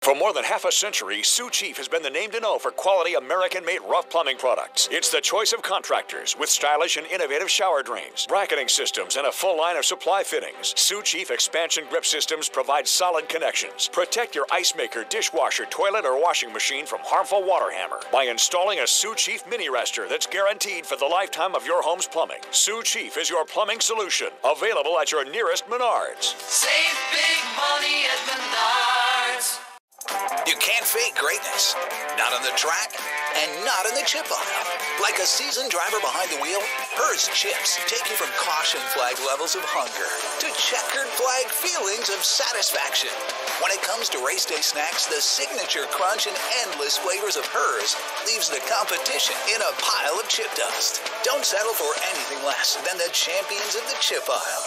For more than half a century, Sioux Chief has been the name to know for quality American-made rough plumbing products. It's the choice of contractors with stylish and innovative shower drains, bracketing systems, and a full line of supply fittings. Sioux Chief expansion grip systems provide solid connections. Protect your ice maker, dishwasher, toilet, or washing machine from harmful water hammer by installing a Sioux Chief mini rester that's guaranteed for the lifetime of your home's plumbing. Sioux Chief is your plumbing solution. Available at your nearest Menards. Save big money at Menards. You can't fake greatness. Not on the track and not in the chip aisle. Like a seasoned driver behind the wheel, Hers chips take you from caution flag levels of hunger to checkered flag feelings of satisfaction. When it comes to race day snacks, the signature crunch and endless flavors of Hers leaves the competition in a pile of chip dust. Don't settle for anything less than the champions of the chip aisle.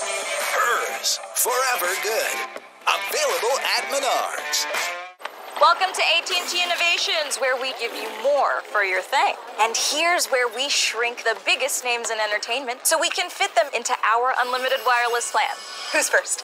Hers, forever good. Available at Menards. Welcome to AT&T Innovations, where we give you more for your thing. And here's where we shrink the biggest names in entertainment so we can fit them into our unlimited wireless plan. Who's first?